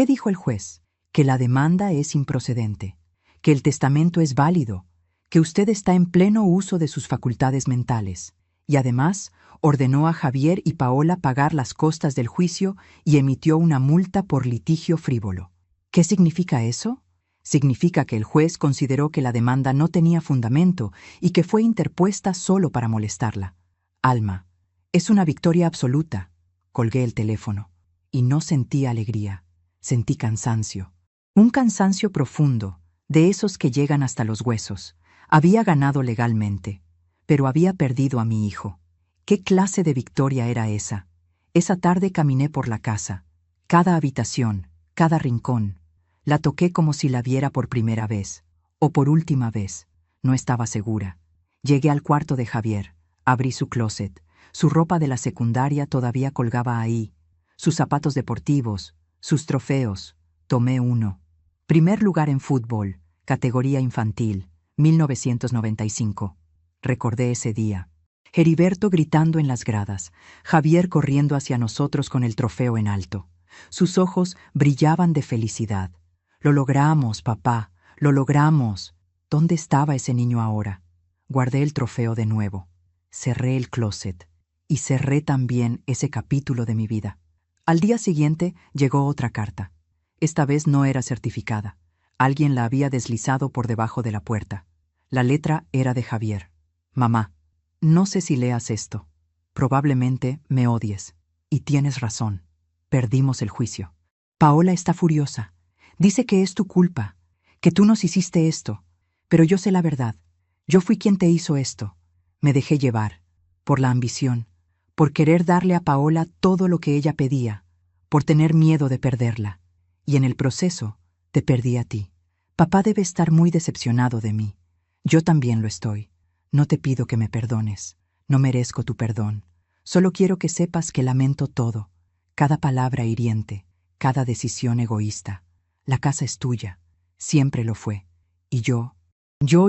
A: dijo el juez? Que la demanda es improcedente, que el testamento es válido, que usted está en pleno uso de sus facultades mentales, y además ordenó a Javier y Paola pagar las costas del juicio y emitió una multa por litigio frívolo. ¿Qué significa eso? Significa que el juez consideró que la demanda no tenía fundamento y que fue interpuesta solo para molestarla. Alma, es una victoria absoluta. Colgué el teléfono y no sentí alegría, sentí cansancio. Un cansancio profundo, de esos que llegan hasta los huesos. Había ganado legalmente, pero había perdido a mi hijo. ¿Qué clase de victoria era esa? Esa tarde caminé por la casa. Cada habitación, cada rincón. La toqué como si la viera por primera vez, o por última vez. No estaba segura. Llegué al cuarto de Javier, abrí su closet. Su ropa de la secundaria todavía colgaba ahí. Sus zapatos deportivos, sus trofeos. Tomé uno. Primer lugar en fútbol, categoría infantil, 1995. Recordé ese día. Heriberto gritando en las gradas, Javier corriendo hacia nosotros con el trofeo en alto. Sus ojos brillaban de felicidad. «Lo logramos, papá, lo logramos». ¿Dónde estaba ese niño ahora? Guardé el trofeo de nuevo. Cerré el closet y cerré también ese capítulo de mi vida. Al día siguiente llegó otra carta. Esta vez no era certificada. Alguien la había deslizado por debajo de la puerta. La letra era de Javier. Mamá, no sé si leas esto. Probablemente me odies. Y tienes razón. Perdimos el juicio. Paola está furiosa. Dice que es tu culpa, que tú nos hiciste esto. Pero yo sé la verdad. Yo fui quien te hizo esto. Me dejé llevar, por la ambición, por querer darle a Paola todo lo que ella pedía, por tener miedo de perderla. Y en el proceso, te perdí a ti. Papá debe estar muy decepcionado de mí. Yo también lo estoy. No te pido que me perdones. No merezco tu perdón. Solo quiero que sepas que lamento todo. Cada palabra hiriente, cada decisión egoísta. La casa es tuya. Siempre lo fue. Y yo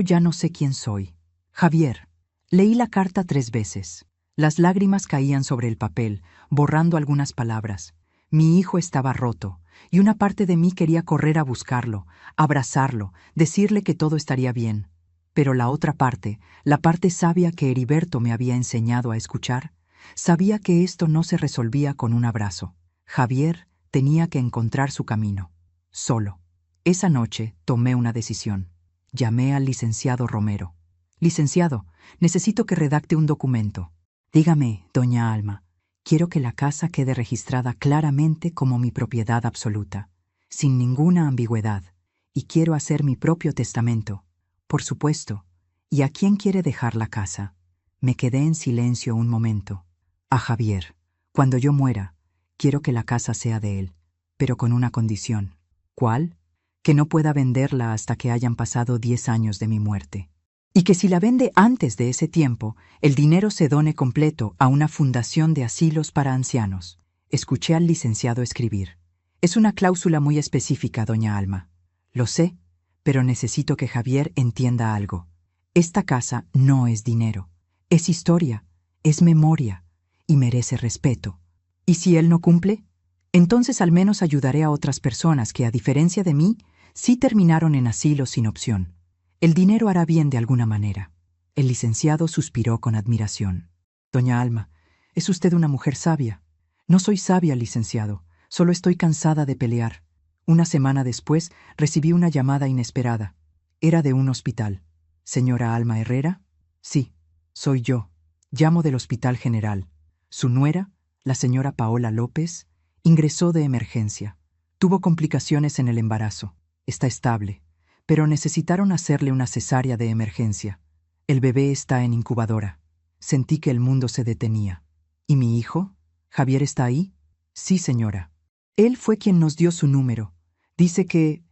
A: ya no sé quién soy. Javier. Leí la carta 3 veces. Las lágrimas caían sobre el papel, borrando algunas palabras. Mi hijo estaba roto, y una parte de mí quería correr a buscarlo, abrazarlo, decirle que todo estaría bien. Pero la otra parte, la parte sabia que Heriberto me había enseñado a escuchar, sabía que esto no se resolvía con un abrazo. Javier tenía que encontrar su camino, solo. Esa noche tomé una decisión. Llamé al licenciado Romero. Licenciado, necesito que redacte un documento. Dígame, doña Alma, quiero que la casa quede registrada claramente como mi propiedad absoluta, sin ninguna ambigüedad, y quiero hacer mi propio testamento. Por supuesto. ¿Y a quién quiere dejar la casa? Me quedé en silencio un momento. A Javier. Cuando yo muera, quiero que la casa sea de él, pero con una condición. ¿Cuál? Que no pueda venderla hasta que hayan pasado 10 años de mi muerte. Y que si la vende antes de ese tiempo, el dinero se done completo a una fundación de asilos para ancianos. Escuché al licenciado escribir. Es una cláusula muy específica, doña Alma. Lo sé, pero necesito que Javier entienda algo. Esta casa no es dinero, es historia, es memoria, y merece respeto. ¿Y si él no cumple? Entonces al menos ayudaré a otras personas que, a diferencia de mí, sí terminaron en asilo sin opción. El dinero hará bien de alguna manera. El licenciado suspiró con admiración. Doña Alma, es usted una mujer sabia. No soy sabia, licenciado, solo estoy cansada de pelear. Una semana después recibí una llamada inesperada. Era de un hospital. ¿Señora Alma Herrera? Sí, soy yo. Llamo del Hospital General. Su nuera, la señora Paola López, ingresó de emergencia. Tuvo complicaciones en el embarazo. Está estable, pero necesitaron hacerle una cesárea de emergencia. El bebé está en incubadora. Sentí que el mundo se detenía. ¿Y mi hijo? ¿Javier está ahí? Sí, señora. Él fue quien nos dio su número. Dice que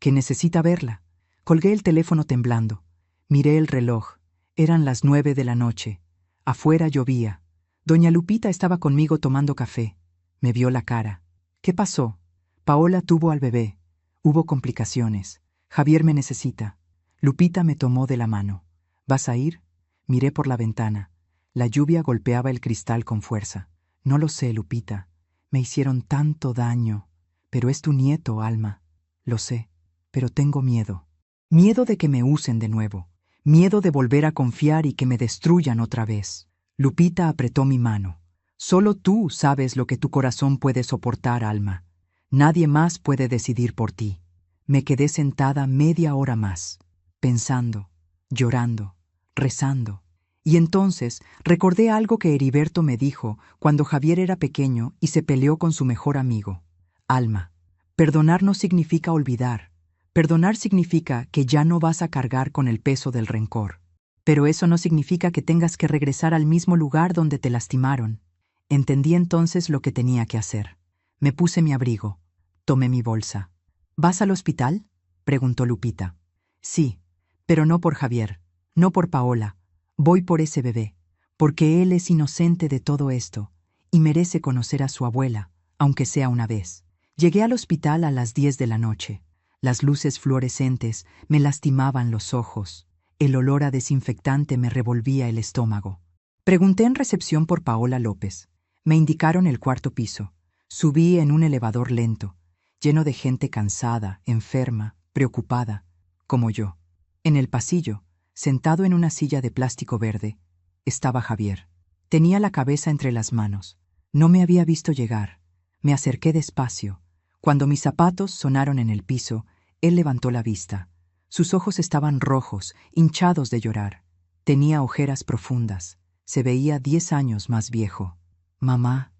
A: necesita verla. Colgué el teléfono temblando. Miré el reloj. Eran las 9 de la noche. Afuera llovía. Doña Lupita estaba conmigo tomando café. Me vio la cara. ¿Qué pasó? Paola tuvo al bebé. Hubo complicaciones. Javier me necesita. Lupita me tomó de la mano. ¿Vas a ir? Miré por la ventana. La lluvia golpeaba el cristal con fuerza. No lo sé, Lupita. Me hicieron tanto daño. Pero es tu nieto, Alma. Lo sé, pero tengo miedo. Miedo de que me usen de nuevo. Miedo de volver a confiar y que me destruyan otra vez. Lupita apretó mi mano. Solo tú sabes lo que tu corazón puede soportar, Alma. Nadie más puede decidir por ti. Me quedé sentada media hora más, pensando, llorando, rezando. Y entonces recordé algo que Heriberto me dijo cuando Javier era pequeño y se peleó con su mejor amigo. Alma, perdonar no significa olvidar. Perdonar significa que ya no vas a cargar con el peso del rencor. Pero eso no significa que tengas que regresar al mismo lugar donde te lastimaron. Entendí entonces lo que tenía que hacer. Me puse mi abrigo. Tomé mi bolsa. ¿Vas al hospital?, preguntó Lupita. Sí, pero no por Javier, no por Paola. Voy por ese bebé, porque él es inocente de todo esto y merece conocer a su abuela, aunque sea una vez. Llegué al hospital a las 10 de la noche. Las luces fluorescentes me lastimaban los ojos. El olor a desinfectante me revolvía el estómago. Pregunté en recepción por Paola López. Me indicaron el 4.º piso. Subí en un elevador lento, lleno de gente cansada, enferma, preocupada, como yo. En el pasillo, sentado en una silla de plástico verde, estaba Javier. Tenía la cabeza entre las manos. No me había visto llegar. Me acerqué despacio. Cuando mis zapatos sonaron en el piso, él levantó la vista. Sus ojos estaban rojos, hinchados de llorar. Tenía ojeras profundas. Se veía 10 años más viejo. Mamá,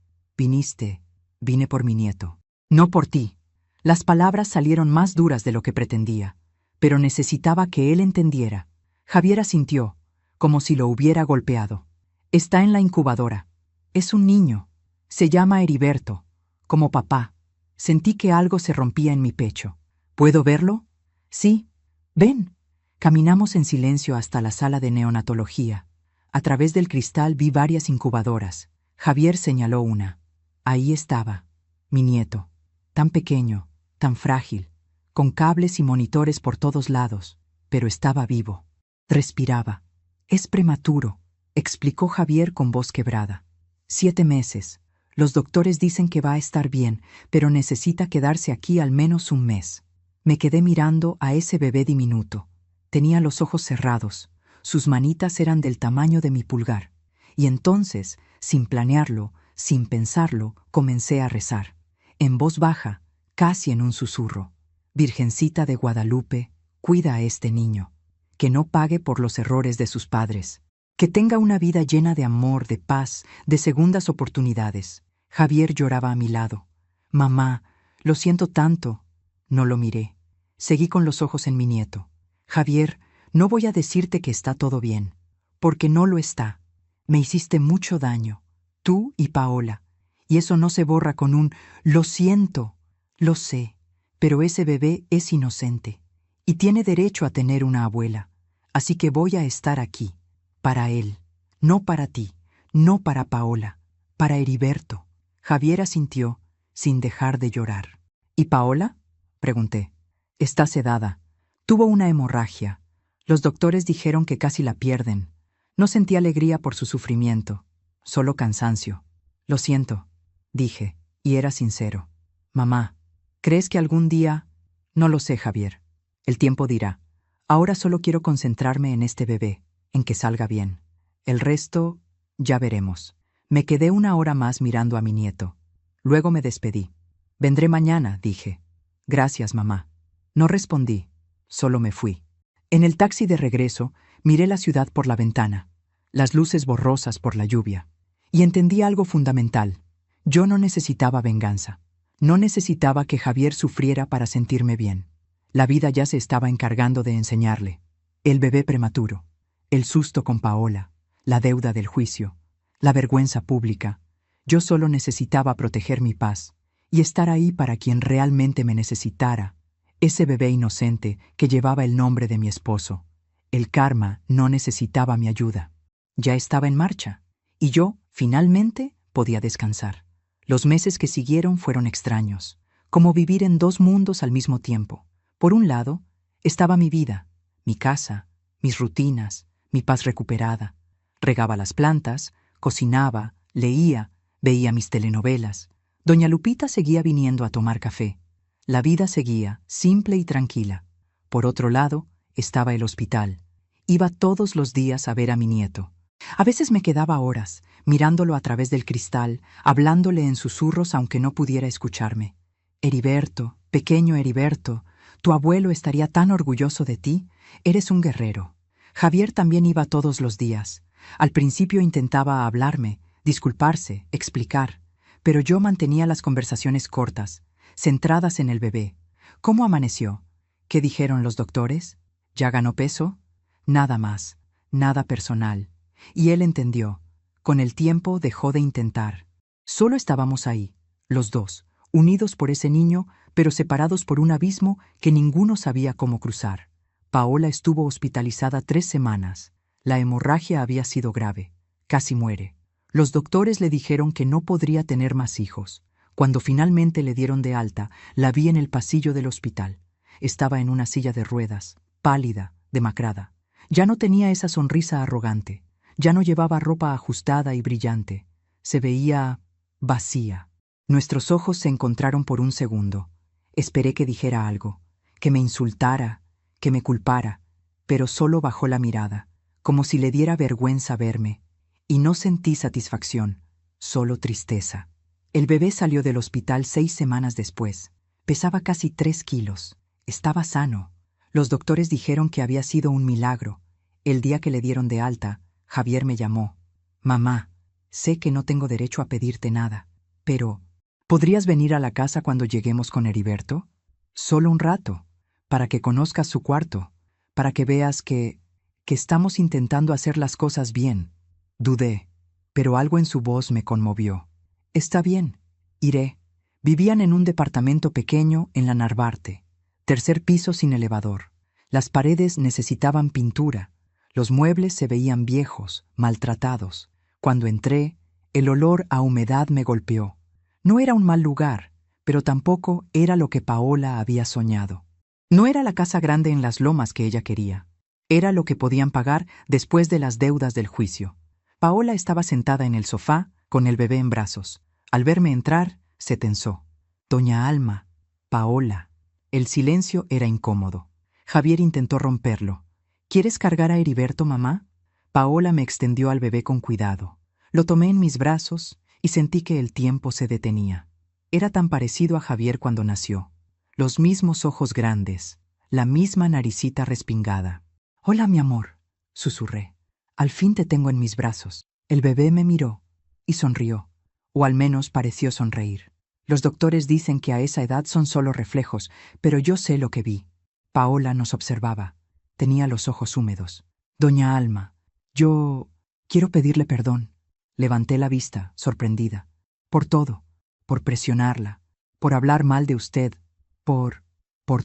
A: vine por mi nieto. No por ti. Las palabras salieron más duras de lo que pretendía, pero necesitaba que él entendiera. Javier asintió, como si lo hubiera golpeado. Está en la incubadora. Es un niño. Se llama Heriberto, como papá. Sentí que algo se rompía en mi pecho. ¿Puedo verlo? Sí. Ven. Caminamos en silencio hasta la sala de neonatología. A través del cristal vi varias incubadoras. Javier señaló una. Ahí estaba, mi nieto, tan pequeño, tan frágil, con cables y monitores por todos lados, pero estaba vivo. Respiraba. Es prematuro, explicó Javier con voz quebrada. 7 meses. Los doctores dicen que va a estar bien, pero necesita quedarse aquí al menos un mes. Me quedé mirando a ese bebé diminuto. Tenía los ojos cerrados, sus manitas eran del tamaño de mi pulgar. Y entonces, sin planearlo, sin pensarlo, comencé a rezar. En voz baja, casi en un susurro. Virgencita de Guadalupe, cuida a este niño. Que no pague por los errores de sus padres. Que tenga una vida llena de amor, de paz, de segundas oportunidades. Javier lloraba a mi lado. Mamá, lo siento tanto. No lo miré. Seguí con los ojos en mi nieto. Javier, no voy a decirte que está todo bien, porque no lo está. Me hiciste mucho daño, tú y Paola, y eso no se borra con un «lo siento». Lo sé, pero ese bebé es inocente, y tiene derecho a tener una abuela, así que voy a estar aquí, para él, no para ti, no para Paola, para Heriberto. Javier asintió, sin dejar de llorar. ¿Y Paola?, pregunté. Está sedada. Tuvo una hemorragia. Los doctores dijeron que casi la pierden. No sentí alegría por su sufrimiento, solo cansancio. Lo siento, dije, y era sincero. Mamá, ¿crees que algún día? No lo sé, Javier. El tiempo dirá. Ahora solo quiero concentrarme en este bebé, en que salga bien. El resto, ya veremos. Me quedé 1 hora más mirando a mi nieto. Luego me despedí. Vendré mañana, dije. Gracias, mamá. No respondí, solo me fui. En el taxi de regreso, miré la ciudad por la ventana, las luces borrosas por la lluvia, y entendí algo fundamental. Yo no necesitaba venganza. No necesitaba que Javier sufriera para sentirme bien. La vida ya se estaba encargando de enseñarle. El bebé prematuro, el susto con Paola, la deuda del juicio, la vergüenza pública. Yo solo necesitaba proteger mi paz y estar ahí para quien realmente me necesitara. Ese bebé inocente que llevaba el nombre de mi esposo. El karma no necesitaba mi ayuda. Ya estaba en marcha, y yo, finalmente, podía descansar. Los meses que siguieron fueron extraños, como vivir en 2 mundos al mismo tiempo. Por un lado, estaba mi vida, mi casa, mis rutinas, mi paz recuperada. Regaba las plantas, cocinaba, leía, veía mis telenovelas. Doña Lupita seguía viniendo a tomar café. La vida seguía, simple y tranquila. Por otro lado, estaba el hospital. Iba todos los días a ver a mi nieto. A veces me quedaba horas, mirándolo a través del cristal, hablándole en susurros aunque no pudiera escucharme. Heriberto, pequeño Heriberto, tu abuelo estaría tan orgulloso de ti. Eres un guerrero. Javier también iba todos los días. Al principio intentaba hablarme, disculparse, explicar, pero yo mantenía las conversaciones cortas, centradas en el bebé. ¿Cómo amaneció? ¿Qué dijeron los doctores? ¿Ya ganó peso? Nada más, nada personal. Y él entendió. Con el tiempo dejó de intentar. Solo estábamos ahí, los dos, unidos por ese niño, pero separados por un abismo que ninguno sabía cómo cruzar. Paola estuvo hospitalizada 3 semanas. La hemorragia había sido grave. Casi muere. Los doctores le dijeron que no podría tener más hijos. Cuando finalmente le dieron de alta, la vi en el pasillo del hospital. Estaba en una silla de ruedas, pálida, demacrada. Ya no tenía esa sonrisa arrogante. Ya no llevaba ropa ajustada y brillante. Se veía vacía. Nuestros ojos se encontraron por un segundo. Esperé que dijera algo, que me insultara, que me culpara, pero solo bajó la mirada, como si le diera vergüenza verme. Y no sentí satisfacción, solo tristeza. El bebé salió del hospital 6 semanas después. Pesaba casi 3 kilos. Estaba sano. Los doctores dijeron que había sido un milagro. El día que le dieron de alta, Javier me llamó. Mamá, sé que no tengo derecho a pedirte nada, pero ¿podrías venir a la casa cuando lleguemos con Heriberto? Solo un rato, para que conozcas su cuarto, para que veas que estamos intentando hacer las cosas bien. Dudé, pero algo en su voz me conmovió. Está bien, iré. Vivían en un departamento pequeño en la Narvarte, tercer piso sin elevador. Las paredes necesitaban pintura, los muebles se veían viejos, maltratados. Cuando entré, el olor a humedad me golpeó. No era un mal lugar, pero tampoco era lo que Paola había soñado. No era la casa grande en las lomas que ella quería. Era lo que podían pagar después de las deudas del juicio. Paola estaba sentada en el sofá, con el bebé en brazos. Al verme entrar, se tensó. Doña Alma, Paola. El silencio era incómodo. Javier intentó romperlo. ¿Quieres cargar a Heriberto, mamá? Paola me extendió al bebé con cuidado. Lo tomé en mis brazos y sentí que el tiempo se detenía. Era tan parecido a Javier cuando nació. Los mismos ojos grandes, la misma naricita respingada. «Hola, mi amor», susurré. «Al fin te tengo en mis brazos». El bebé me miró y sonrió, o al menos pareció sonreír. Los doctores dicen que a esa edad son solo reflejos, pero yo sé lo que vi. Paola nos observaba. Tenía los ojos húmedos. «Doña Alma, yo quiero pedirle perdón». Levanté la vista, sorprendida. «Por todo, por presionarla, por hablar mal de usted, por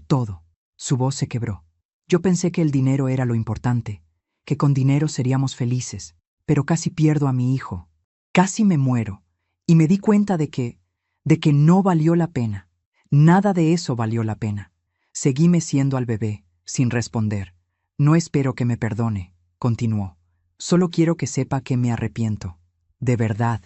A: todo». Su voz se quebró. Yo pensé que el dinero era lo importante, que con dinero seríamos felices, pero casi pierdo a mi hijo. Casi me muero, y me di cuenta de que no valió la pena. Nada de eso valió la pena. Seguí meciendo al bebé, sin responder. «No espero que me perdone», continuó. «Solo quiero que sepa que me arrepiento. De verdad».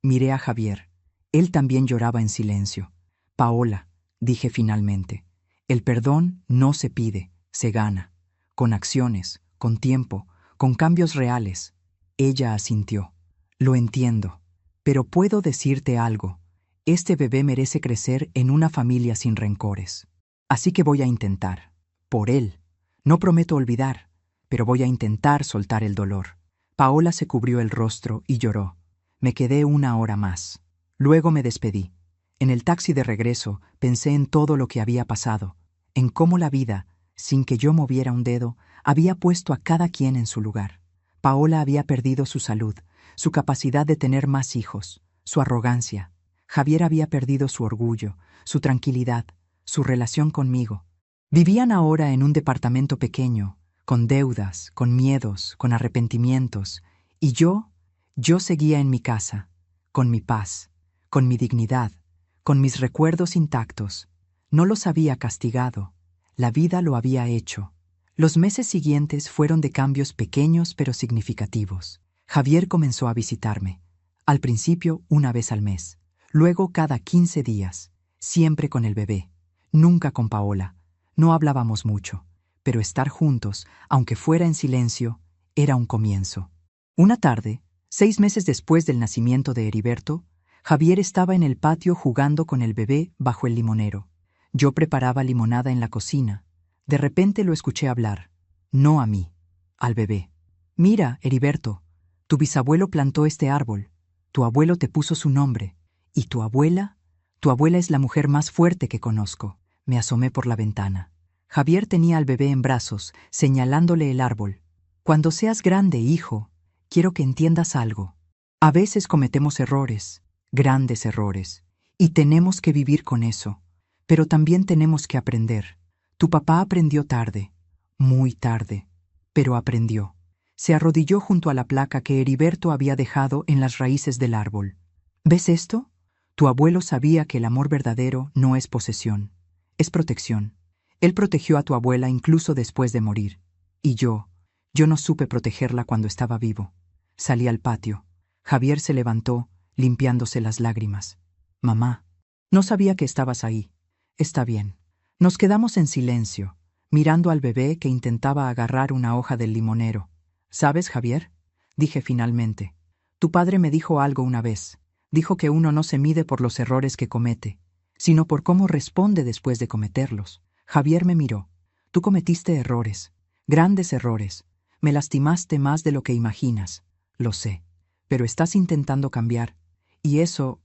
A: Miré a Javier. Él también lloraba en silencio. «Paola», dije finalmente, «el perdón no se pide, se gana. Con acciones, con tiempo, con cambios reales». Ella asintió. «Lo entiendo. Pero puedo decirte algo. Este bebé merece crecer en una familia sin rencores. Así que voy a intentar. Por él. No prometo olvidar, pero voy a intentar soltar el dolor». Paola se cubrió el rostro y lloró. Me quedé 1 hora más. Luego me despedí. En el taxi de regreso pensé en todo lo que había pasado, en cómo la vida, sin que yo moviera un dedo, había puesto a cada quien en su lugar. Paola había perdido su salud, su capacidad de tener más hijos, su arrogancia. Javier había perdido su orgullo, su tranquilidad, su relación conmigo. Vivían ahora en un departamento pequeño, con deudas, con miedos, con arrepentimientos, y yo seguía en mi casa, con mi paz, con mi dignidad, con mis recuerdos intactos. No los había castigado, la vida lo había hecho. Los meses siguientes fueron de cambios pequeños pero significativos. Javier comenzó a visitarme, al principio 1 vez al mes, luego cada 15 días, siempre con el bebé, nunca con Paola. No hablábamos mucho, pero estar juntos, aunque fuera en silencio, era un comienzo. Una tarde, 6 meses después del nacimiento de Heriberto, Javier estaba en el patio jugando con el bebé bajo el limonero. Yo preparaba limonada en la cocina. De repente lo escuché hablar, no a mí, al bebé. «Mira, Heriberto, tu bisabuelo plantó este árbol, tu abuelo te puso su nombre, y tu abuela es la mujer más fuerte que conozco». Me asomé por la ventana. Javier tenía al bebé en brazos, señalándole el árbol. «Cuando seas grande, hijo, quiero que entiendas algo. A veces cometemos errores, grandes errores, y tenemos que vivir con eso. Pero también tenemos que aprender. Tu papá aprendió tarde, muy tarde, pero aprendió». Se arrodilló junto a la placa que Heriberto había dejado en las raíces del árbol. «¿Ves esto? Tu abuelo sabía que el amor verdadero no es posesión, es protección. Él protegió a tu abuela incluso después de morir. Y yo no supe protegerla cuando estaba vivo». Salí al patio. Javier se levantó, limpiándose las lágrimas. «Mamá, no sabía que estabas ahí. Está bien». Nos quedamos en silencio, mirando al bebé que intentaba agarrar una hoja del limonero. «¿Sabes, Javier?», dije finalmente. «Tu padre me dijo algo una vez. Dijo que uno no se mide por los errores que comete, sino por cómo responde después de cometerlos». Javier me miró. «Tú cometiste errores, grandes errores. Me lastimaste más de lo que imaginas. Lo sé. pero estás intentando cambiar, y eso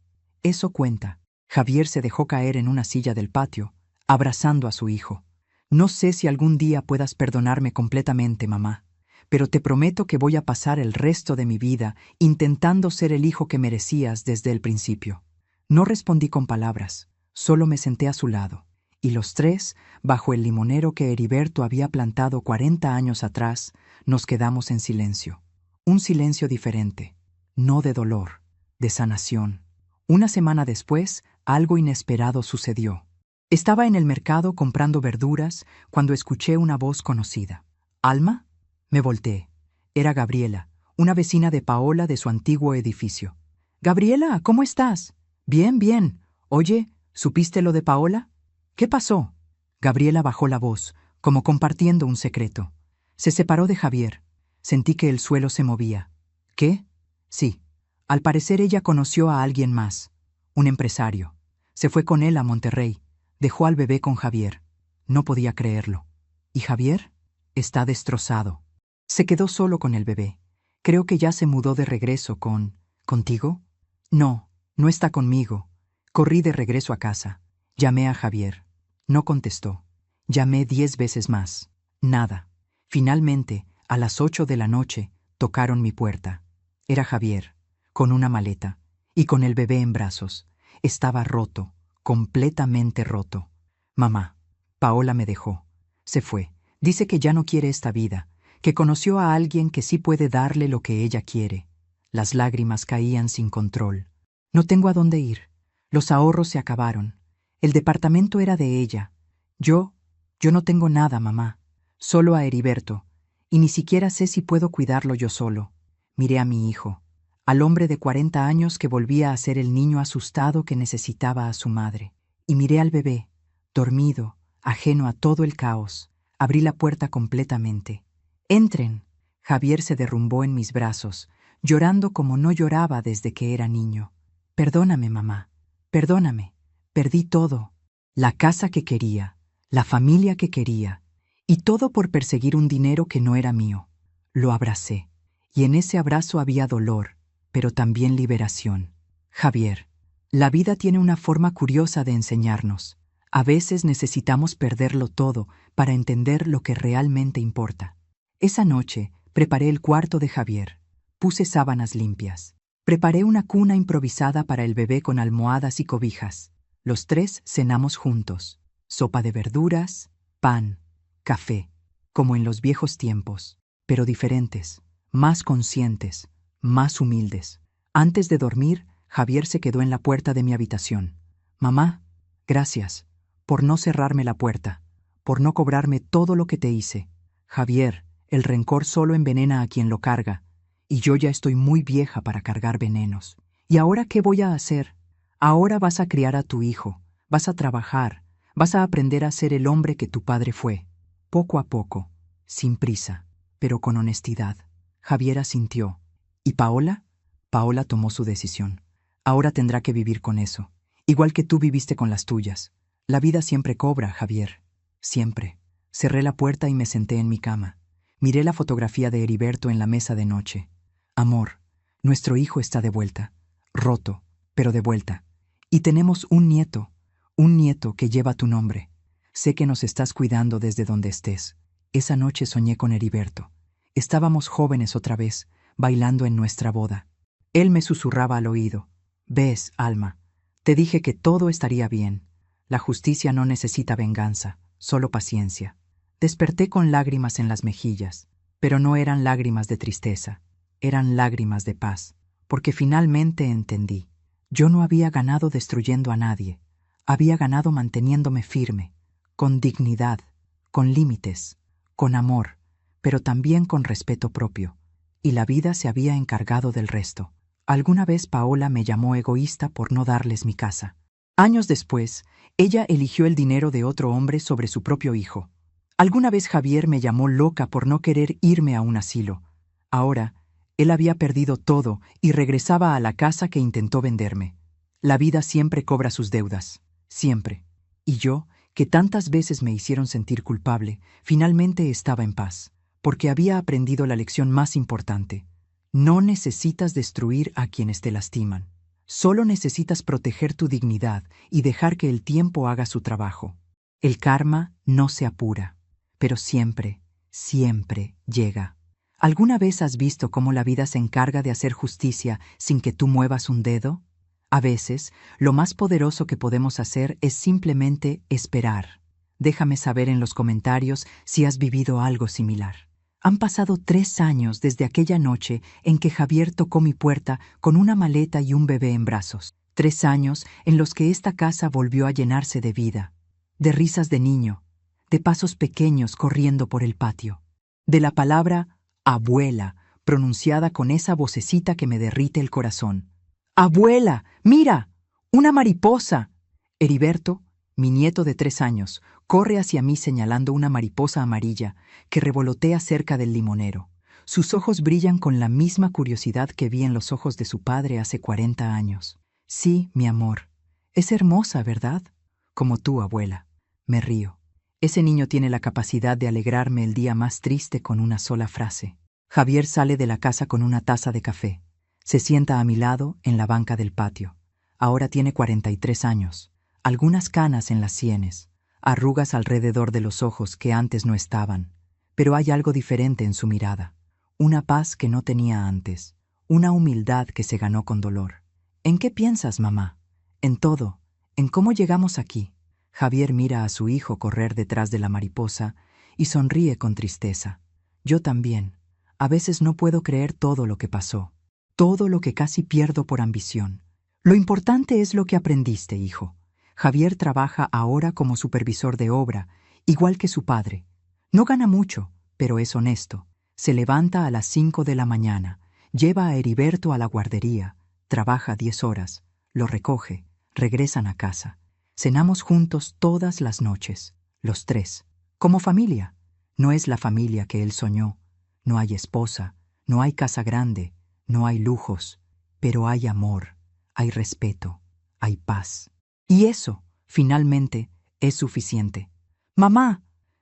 A: cuenta. Javier se dejó caer en una silla del patio, abrazando a su hijo. No sé si algún día puedas perdonarme completamente, mamá, pero te prometo que voy a pasar el resto de mi vida intentando ser el hijo que merecías desde el principio. No respondí con palabras, solo me senté a su lado, y los tres, bajo el limonero que Heriberto había plantado 40 años atrás, nos quedamos en silencio. Un silencio diferente, no de dolor, de sanación. Una semana después, algo inesperado sucedió. Estaba en el mercado comprando verduras cuando escuché una voz conocida. ¿Alma? Me volteé. Era Gabriela, una vecina de Paola de su antiguo edificio. «Gabriela, ¿cómo estás?» «Bien, bien. Oye, ¿supiste lo de Paola?» «¿Qué pasó?» Gabriela bajó la voz, como compartiendo un secreto. Se separó de Javier. Sentí que el suelo se movía. ¿Qué? Sí. Al parecer ella conoció a alguien más, un empresario. Se fue con él a Monterrey. Dejó al bebé con Javier. No podía creerlo. ¿Y Javier? Está destrozado. Se quedó solo con el bebé. Creo que ya se mudó de regreso ¿Contigo? No, no está conmigo. Corrí de regreso a casa. Llamé a Javier. No contestó. Llamé 10 veces más. Nada. Finalmente, a las 8 de la noche, tocaron mi puerta. Era Javier, con una maleta, y con el bebé en brazos. Estaba roto, completamente roto. Mamá, Paola me dejó. Se fue. Dice que ya no quiere esta vida, que conoció a alguien que sí puede darle lo que ella quiere. Las lágrimas caían sin control. No tengo a dónde ir. Los ahorros se acabaron. El departamento era de ella. Yo no tengo nada, mamá. Solo a Heriberto. Y ni siquiera sé si puedo cuidarlo yo solo. Miré a mi hijo, al hombre de 40 años que volvía a ser el niño asustado que necesitaba a su madre. Y miré al bebé, dormido, ajeno a todo el caos. Abrí la puerta completamente. «Entren». Javier se derrumbó en mis brazos, llorando como no lloraba desde que era niño. «Perdóname, mamá. Perdóname. Perdí todo. La casa que quería, la familia que quería, y todo por perseguir un dinero que no era mío». Lo abracé, y en ese abrazo había dolor, pero también liberación. Javier, la vida tiene una forma curiosa de enseñarnos. A veces necesitamos perderlo todo para entender lo que realmente importa. Esa noche preparé el cuarto de Javier. Puse sábanas limpias. Preparé una cuna improvisada para el bebé con almohadas y cobijas. Los tres cenamos juntos. Sopa de verduras, pan, café, como en los viejos tiempos, pero diferentes, más conscientes, más humildes. Antes de dormir, Javier se quedó en la puerta de mi habitación. «Mamá, gracias por no cerrarme la puerta, por no cobrarme todo lo que te hice. Javier, el rencor solo envenena a quien lo carga, y yo ya estoy muy vieja para cargar venenos. ¿Y ahora qué voy a hacer? Ahora vas a criar a tu hijo, vas a trabajar, vas a aprender a ser el hombre que tu padre fue. Poco a poco, sin prisa, pero con honestidad». Javier asintió. ¿Y Paola? Paola tomó su decisión. Ahora tendrá que vivir con eso, igual que tú viviste con las tuyas. La vida siempre cobra, Javier. Siempre. Cerré la puerta y me senté en mi cama. Miré la fotografía de Heriberto en la mesa de noche. Amor, nuestro hijo está de vuelta. Roto, pero de vuelta. Y tenemos un nieto que lleva tu nombre. Sé que nos estás cuidando desde donde estés. Esa noche soñé con Heriberto. Estábamos jóvenes otra vez, bailando en nuestra boda. Él me susurraba al oído. «Ves, Alma, te dije que todo estaría bien. La justicia no necesita venganza, solo paciencia». Desperté con lágrimas en las mejillas, pero no eran lágrimas de tristeza, eran lágrimas de paz, porque finalmente entendí. Yo no había ganado destruyendo a nadie, había ganado manteniéndome firme, con dignidad, con límites, con amor, pero también con respeto propio, y la vida se había encargado del resto. Alguna vez Paola me llamó egoísta por no darles mi casa. Años después, ella eligió el dinero de otro hombre sobre su propio hijo. Alguna vez Javier me llamó loca por no querer irme a un asilo. Ahora, él había perdido todo y regresaba a la casa que intentó venderme. La vida siempre cobra sus deudas, siempre. Y yo, que tantas veces me hicieron sentir culpable, finalmente estaba en paz, porque había aprendido la lección más importante. No necesitas destruir a quienes te lastiman. Solo necesitas proteger tu dignidad y dejar que el tiempo haga su trabajo. El karma no se apura, pero siempre, siempre llega. ¿Alguna vez has visto cómo la vida se encarga de hacer justicia sin que tú muevas un dedo? A veces, lo más poderoso que podemos hacer es simplemente esperar. Déjame saber en los comentarios si has vivido algo similar. Han pasado 3 años desde aquella noche en que Javier tocó mi puerta con una maleta y un bebé en brazos. 3 años en los que esta casa volvió a llenarse de vida, de risas de niño, de pasos pequeños corriendo por el patio, de la palabra abuela pronunciada con esa vocecita que me derrite el corazón. ¡Abuela! ¡Mira! ¡Una mariposa! Heriberto, mi nieto de 3 años, corre hacia mí señalando una mariposa amarilla que revolotea cerca del limonero. Sus ojos brillan con la misma curiosidad que vi en los ojos de su padre hace 40 años. Sí, mi amor. Es hermosa, ¿verdad? Como tú, abuela. Me río. Ese niño tiene la capacidad de alegrarme el día más triste con una sola frase. Javier sale de la casa con una taza de café. Se sienta a mi lado en la banca del patio. Ahora tiene 43 años. Algunas canas en las sienes, arrugas alrededor de los ojos que antes no estaban, pero hay algo diferente en su mirada, una paz que no tenía antes, una humildad que se ganó con dolor. ¿En qué piensas, mamá? En todo, en cómo llegamos aquí. Javier mira a su hijo correr detrás de la mariposa y sonríe con tristeza. Yo también. A veces no puedo creer todo lo que pasó, todo lo que casi pierdo por ambición. Lo importante es lo que aprendiste, hijo. Javier trabaja ahora como supervisor de obra, igual que su padre. No gana mucho, pero es honesto. Se levanta a las 5 de la mañana, lleva a Heriberto a la guardería, trabaja 10 horas, lo recoge, regresan a casa. Cenamos juntos todas las noches, los 3, como familia. No es la familia que él soñó. No hay esposa, no hay casa grande, no hay lujos, pero hay amor, hay respeto, hay paz. Y eso, finalmente, es suficiente. Mamá,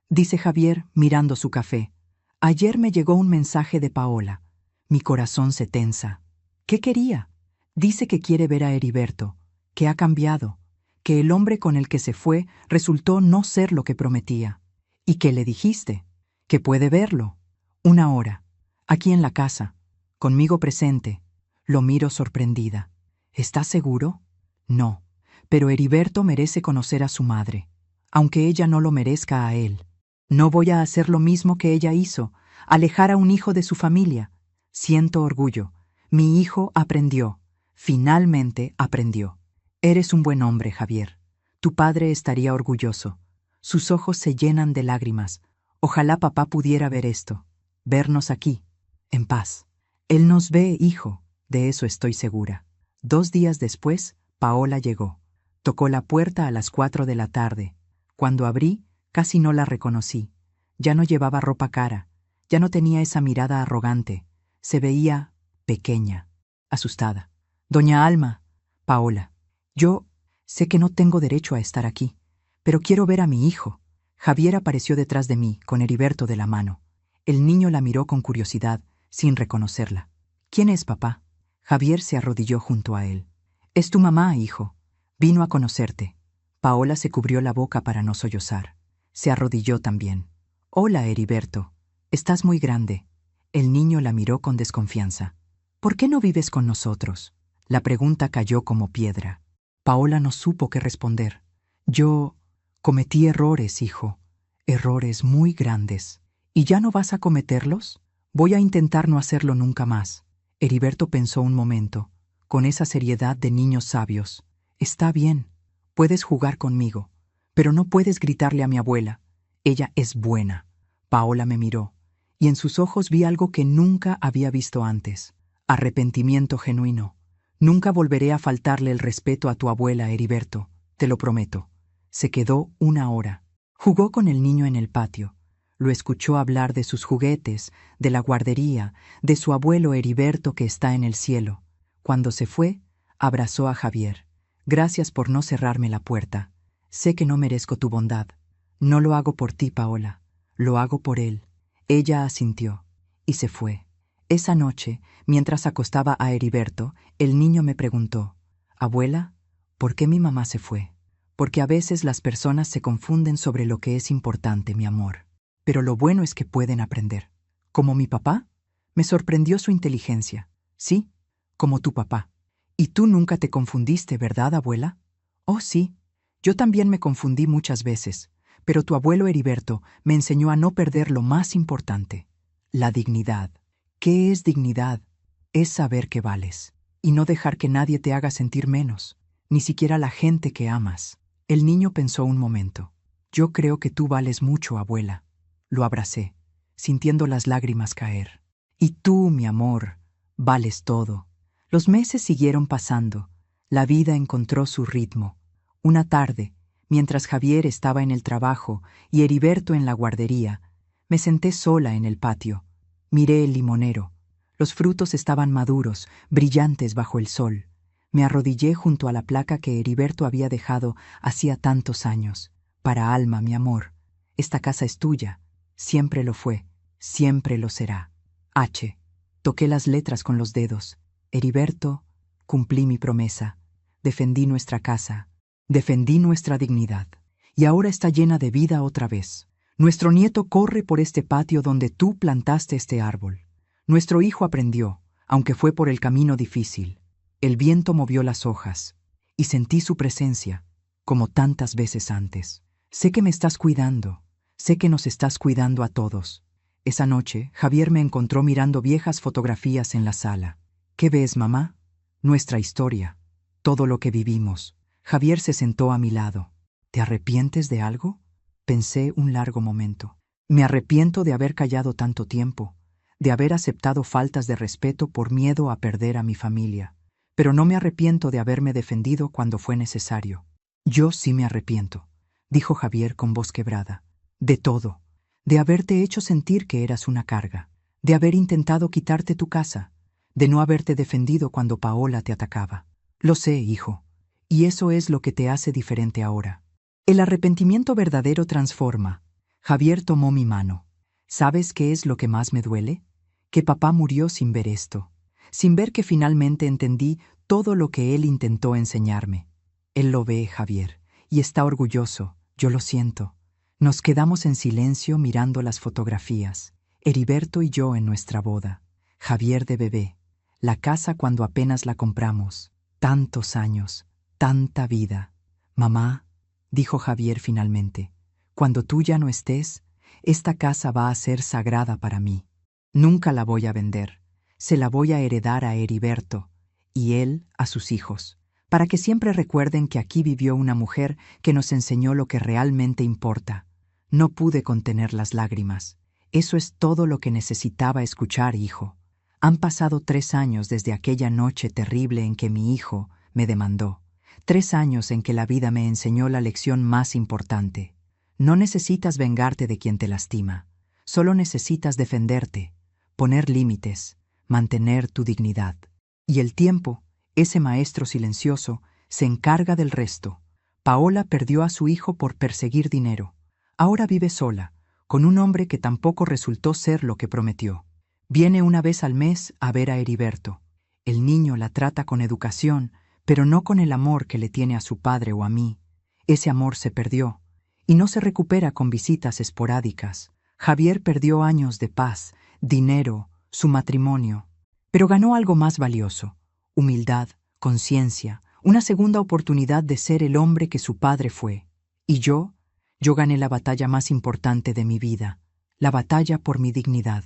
A: dice Javier mirando su café, ayer me llegó un mensaje de Paola. Mi corazón se tensa. ¿Qué quería? Dice que quiere ver a Heriberto, que ha cambiado, que el hombre con el que se fue resultó no ser lo que prometía. ¿Y qué le dijiste? Que puede verlo. 1 hora, aquí en la casa, conmigo presente. Lo miro sorprendida. ¿Estás seguro? No. Pero Heriberto merece conocer a su madre, aunque ella no lo merezca a él. No voy a hacer lo mismo que ella hizo, alejar a un hijo de su familia. Siento orgullo. Mi hijo aprendió. Finalmente aprendió. Eres un buen hombre, Javier. Tu padre estaría orgulloso. Sus ojos se llenan de lágrimas. Ojalá papá pudiera ver esto. Vernos aquí, en paz. Él nos ve, hijo, de eso estoy segura. 2 días después, Paola llegó. Tocó la puerta a las 4 de la tarde. Cuando abrí, casi no la reconocí. Ya no llevaba ropa cara, ya no tenía esa mirada arrogante. Se veía pequeña, asustada. Doña Alma, Paola, yo sé que no tengo derecho a estar aquí, pero quiero ver a mi hijo. Javier apareció detrás de mí, con Heriberto de la mano. El niño la miró con curiosidad, sin reconocerla. ¿Quién es papá? Javier se arrodilló junto a él. Es tu mamá, hijo. Vino a conocerte. Paola se cubrió la boca para no sollozar. Se arrodilló también. Hola, Heriberto. Estás muy grande. El niño la miró con desconfianza. ¿Por qué no vives con nosotros? La pregunta cayó como piedra. Paola no supo qué responder. Yo cometí errores, hijo. Errores muy grandes. ¿Y ya no vas a cometerlos? Voy a intentar no hacerlo nunca más. Heriberto pensó un momento, con esa seriedad de niños sabios. Está bien, puedes jugar conmigo, pero no puedes gritarle a mi abuela. Ella es buena. Paola me miró, y en sus ojos vi algo que nunca había visto antes. Arrepentimiento genuino. Nunca volveré a faltarle el respeto a tu abuela, Heriberto, te lo prometo. Se quedó 1 hora. Jugó con el niño en el patio. Lo escuchó hablar de sus juguetes, de la guardería, de su abuelo Heriberto que está en el cielo. Cuando se fue, abrazó a Javier. Gracias por no cerrarme la puerta. Sé que no merezco tu bondad. No lo hago por ti, Paola. Lo hago por él. Ella asintió y se fue. Esa noche, mientras acostaba a Heriberto, el niño me preguntó: «Abuela, ¿por qué mi mamá se fue?» Porque a veces las personas se confunden sobre lo que es importante, mi amor. Pero lo bueno es que pueden aprender. ¿Como mi papá? Me sorprendió su inteligencia. Sí, como tu papá. Y tú nunca te confundiste, ¿verdad, abuela? Oh, sí. Yo también me confundí muchas veces, pero tu abuelo Heriberto me enseñó a no perder lo más importante: la dignidad. ¿Qué es dignidad? Es saber que vales, y no dejar que nadie te haga sentir menos, ni siquiera la gente que amas. El niño pensó un momento. Yo creo que tú vales mucho, abuela. Lo abracé, sintiendo las lágrimas caer. Y tú, mi amor, vales todo. Los meses siguieron pasando. La vida encontró su ritmo. Una tarde, mientras Javier estaba en el trabajo y Heriberto en la guardería, me senté sola en el patio. Miré el limonero. Los frutos estaban maduros, brillantes bajo el sol. Me arrodillé junto a la placa que Heriberto había dejado hacía tantos años. Para Alma, mi amor, esta casa es tuya. Siempre lo fue, siempre lo será. H. Toqué las letras con los dedos. Heriberto, cumplí mi promesa. Defendí nuestra casa. Defendí nuestra dignidad. Y ahora está llena de vida otra vez. Nuestro nieto corre por este patio donde tú plantaste este árbol. Nuestro hijo aprendió, aunque fue por el camino difícil. El viento movió las hojas, y sentí su presencia, como tantas veces antes. Sé que me estás cuidando, sé que nos estás cuidando a todos. Esa noche, Javier me encontró mirando viejas fotografías en la sala. ¿Qué ves, mamá? Nuestra historia, todo lo que vivimos. Javier se sentó a mi lado. ¿Te arrepientes de algo? Pensé un largo momento. Me arrepiento de haber callado tanto tiempo, de haber aceptado faltas de respeto por miedo a perder a mi familia. Pero no me arrepiento de haberme defendido cuando fue necesario. Yo sí me arrepiento, dijo Javier con voz quebrada. De todo. De haberte hecho sentir que eras una carga, de haber intentado quitarte tu casa, de no haberte defendido cuando Paola te atacaba. Lo sé, hijo, y eso es lo que te hace diferente ahora. El arrepentimiento verdadero transforma. Javier tomó mi mano. ¿Sabes qué es lo que más me duele? Que papá murió sin ver esto, sin ver que finalmente entendí todo lo que él intentó enseñarme. Él lo ve, Javier, y está orgulloso, yo lo siento. Nos quedamos en silencio mirando las fotografías, Heriberto y yo en nuestra boda, Javier de bebé, la casa cuando apenas la compramos, tantos años, tanta vida. Mamá, dijo Javier finalmente, cuando tú ya no estés, esta casa va a ser sagrada para mí. Nunca la voy a vender, se la voy a heredar a Heriberto, y él a sus hijos, para que siempre recuerden que aquí vivió una mujer que nos enseñó lo que realmente importa. No pude contener las lágrimas. Eso es todo lo que necesitaba escuchar, hijo. Han pasado 3 años desde aquella noche terrible en que mi hijo me demandó. 3 años en que la vida me enseñó la lección más importante. No necesitas vengarte de quien te lastima. Solo necesitas defenderte, poner límites, mantener tu dignidad. Y el tiempo, ese maestro silencioso, se encarga del resto. Paola perdió a su hijo por perseguir dinero. Ahora vive sola, con un hombre que tampoco resultó ser lo que prometió. Viene una vez al mes a ver a Heriberto. El niño la trata con educación, pero no con el amor que le tiene a su padre o a mí. Ese amor se perdió, y no se recupera con visitas esporádicas. Javier perdió años de paz, dinero, su matrimonio, pero ganó algo más valioso: humildad, conciencia, una segunda oportunidad de ser el hombre que su padre fue. Y yo gané la batalla más importante de mi vida, la batalla por mi dignidad,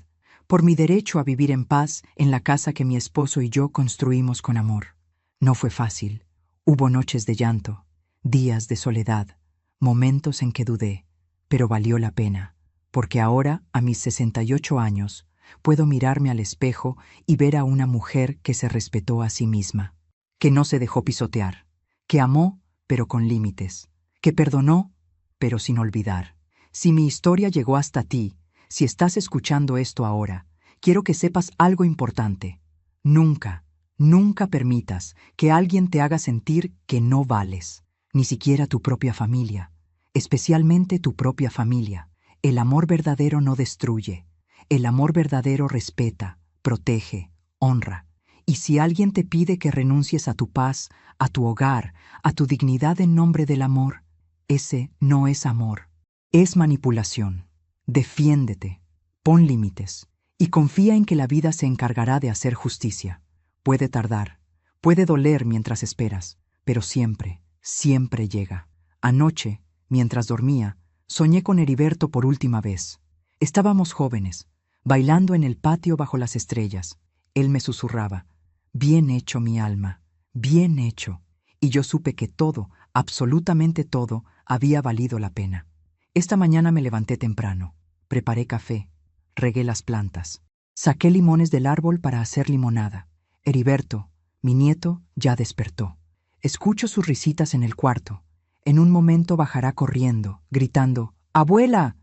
A: por mi derecho a vivir en paz en la casa que mi esposo y yo construimos con amor. No fue fácil. Hubo noches de llanto, días de soledad, momentos en que dudé, pero valió la pena, porque ahora, a mis 68 años, puedo mirarme al espejo y ver a una mujer que se respetó a sí misma, que no se dejó pisotear, que amó, pero con límites, que perdonó, pero sin olvidar. Si mi historia llegó hasta ti, si estás escuchando esto ahora, quiero que sepas algo importante. Nunca, nunca permitas que alguien te haga sentir que no vales, ni siquiera tu propia familia, especialmente tu propia familia. El amor verdadero no destruye. El amor verdadero respeta, protege, honra. Y si alguien te pide que renuncies a tu paz, a tu hogar, a tu dignidad en nombre del amor, ese no es amor, es manipulación. Defiéndete, pon límites y confía en que la vida se encargará de hacer justicia. Puede tardar, puede doler mientras esperas, pero siempre, siempre llega. Anoche, mientras dormía, soñé con Heriberto por última vez. Estábamos jóvenes, bailando en el patio bajo las estrellas. Él me susurraba: «Bien hecho, mi alma, bien hecho». Y yo supe que todo, absolutamente todo, había valido la pena. Esta mañana me levanté temprano, preparé café, regué las plantas, saqué limones del árbol para hacer limonada. Heriberto, mi nieto, ya despertó. Escucho sus risitas en el cuarto. En un momento bajará corriendo, gritando: «¡Abuela!»,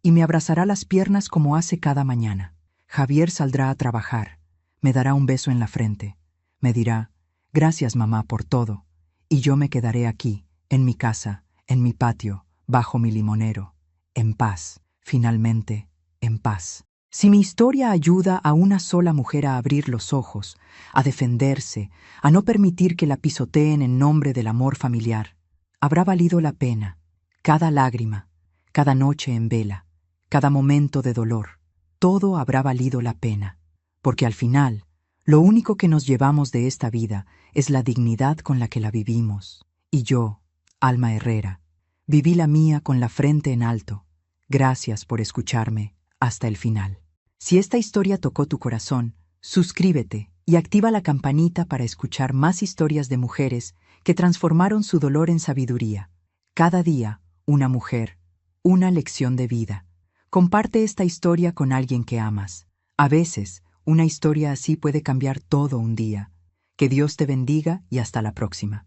A: y me abrazará las piernas como hace cada mañana. Javier saldrá a trabajar, me dará un beso en la frente, me dirá: «Gracias, mamá, por todo», y yo me quedaré aquí, en mi casa, en mi patio, bajo mi limonero, en paz, finalmente, en paz. Si mi historia ayuda a una sola mujer a abrir los ojos, a defenderse, a no permitir que la pisoteen en nombre del amor familiar, habrá valido la pena cada lágrima, cada noche en vela, cada momento de dolor. Todo habrá valido la pena, porque al final, lo único que nos llevamos de esta vida es la dignidad con la que la vivimos. Y yo, Alma Herrera, viví la mía con la frente en alto. Gracias por escucharme hasta el final. Si esta historia tocó tu corazón, suscríbete y activa la campanita para escuchar más historias de mujeres que transformaron su dolor en sabiduría. Cada día, una mujer, una lección de vida. Comparte esta historia con alguien que amas. A veces, una historia así puede cambiar todo un día. Que Dios te bendiga y hasta la próxima.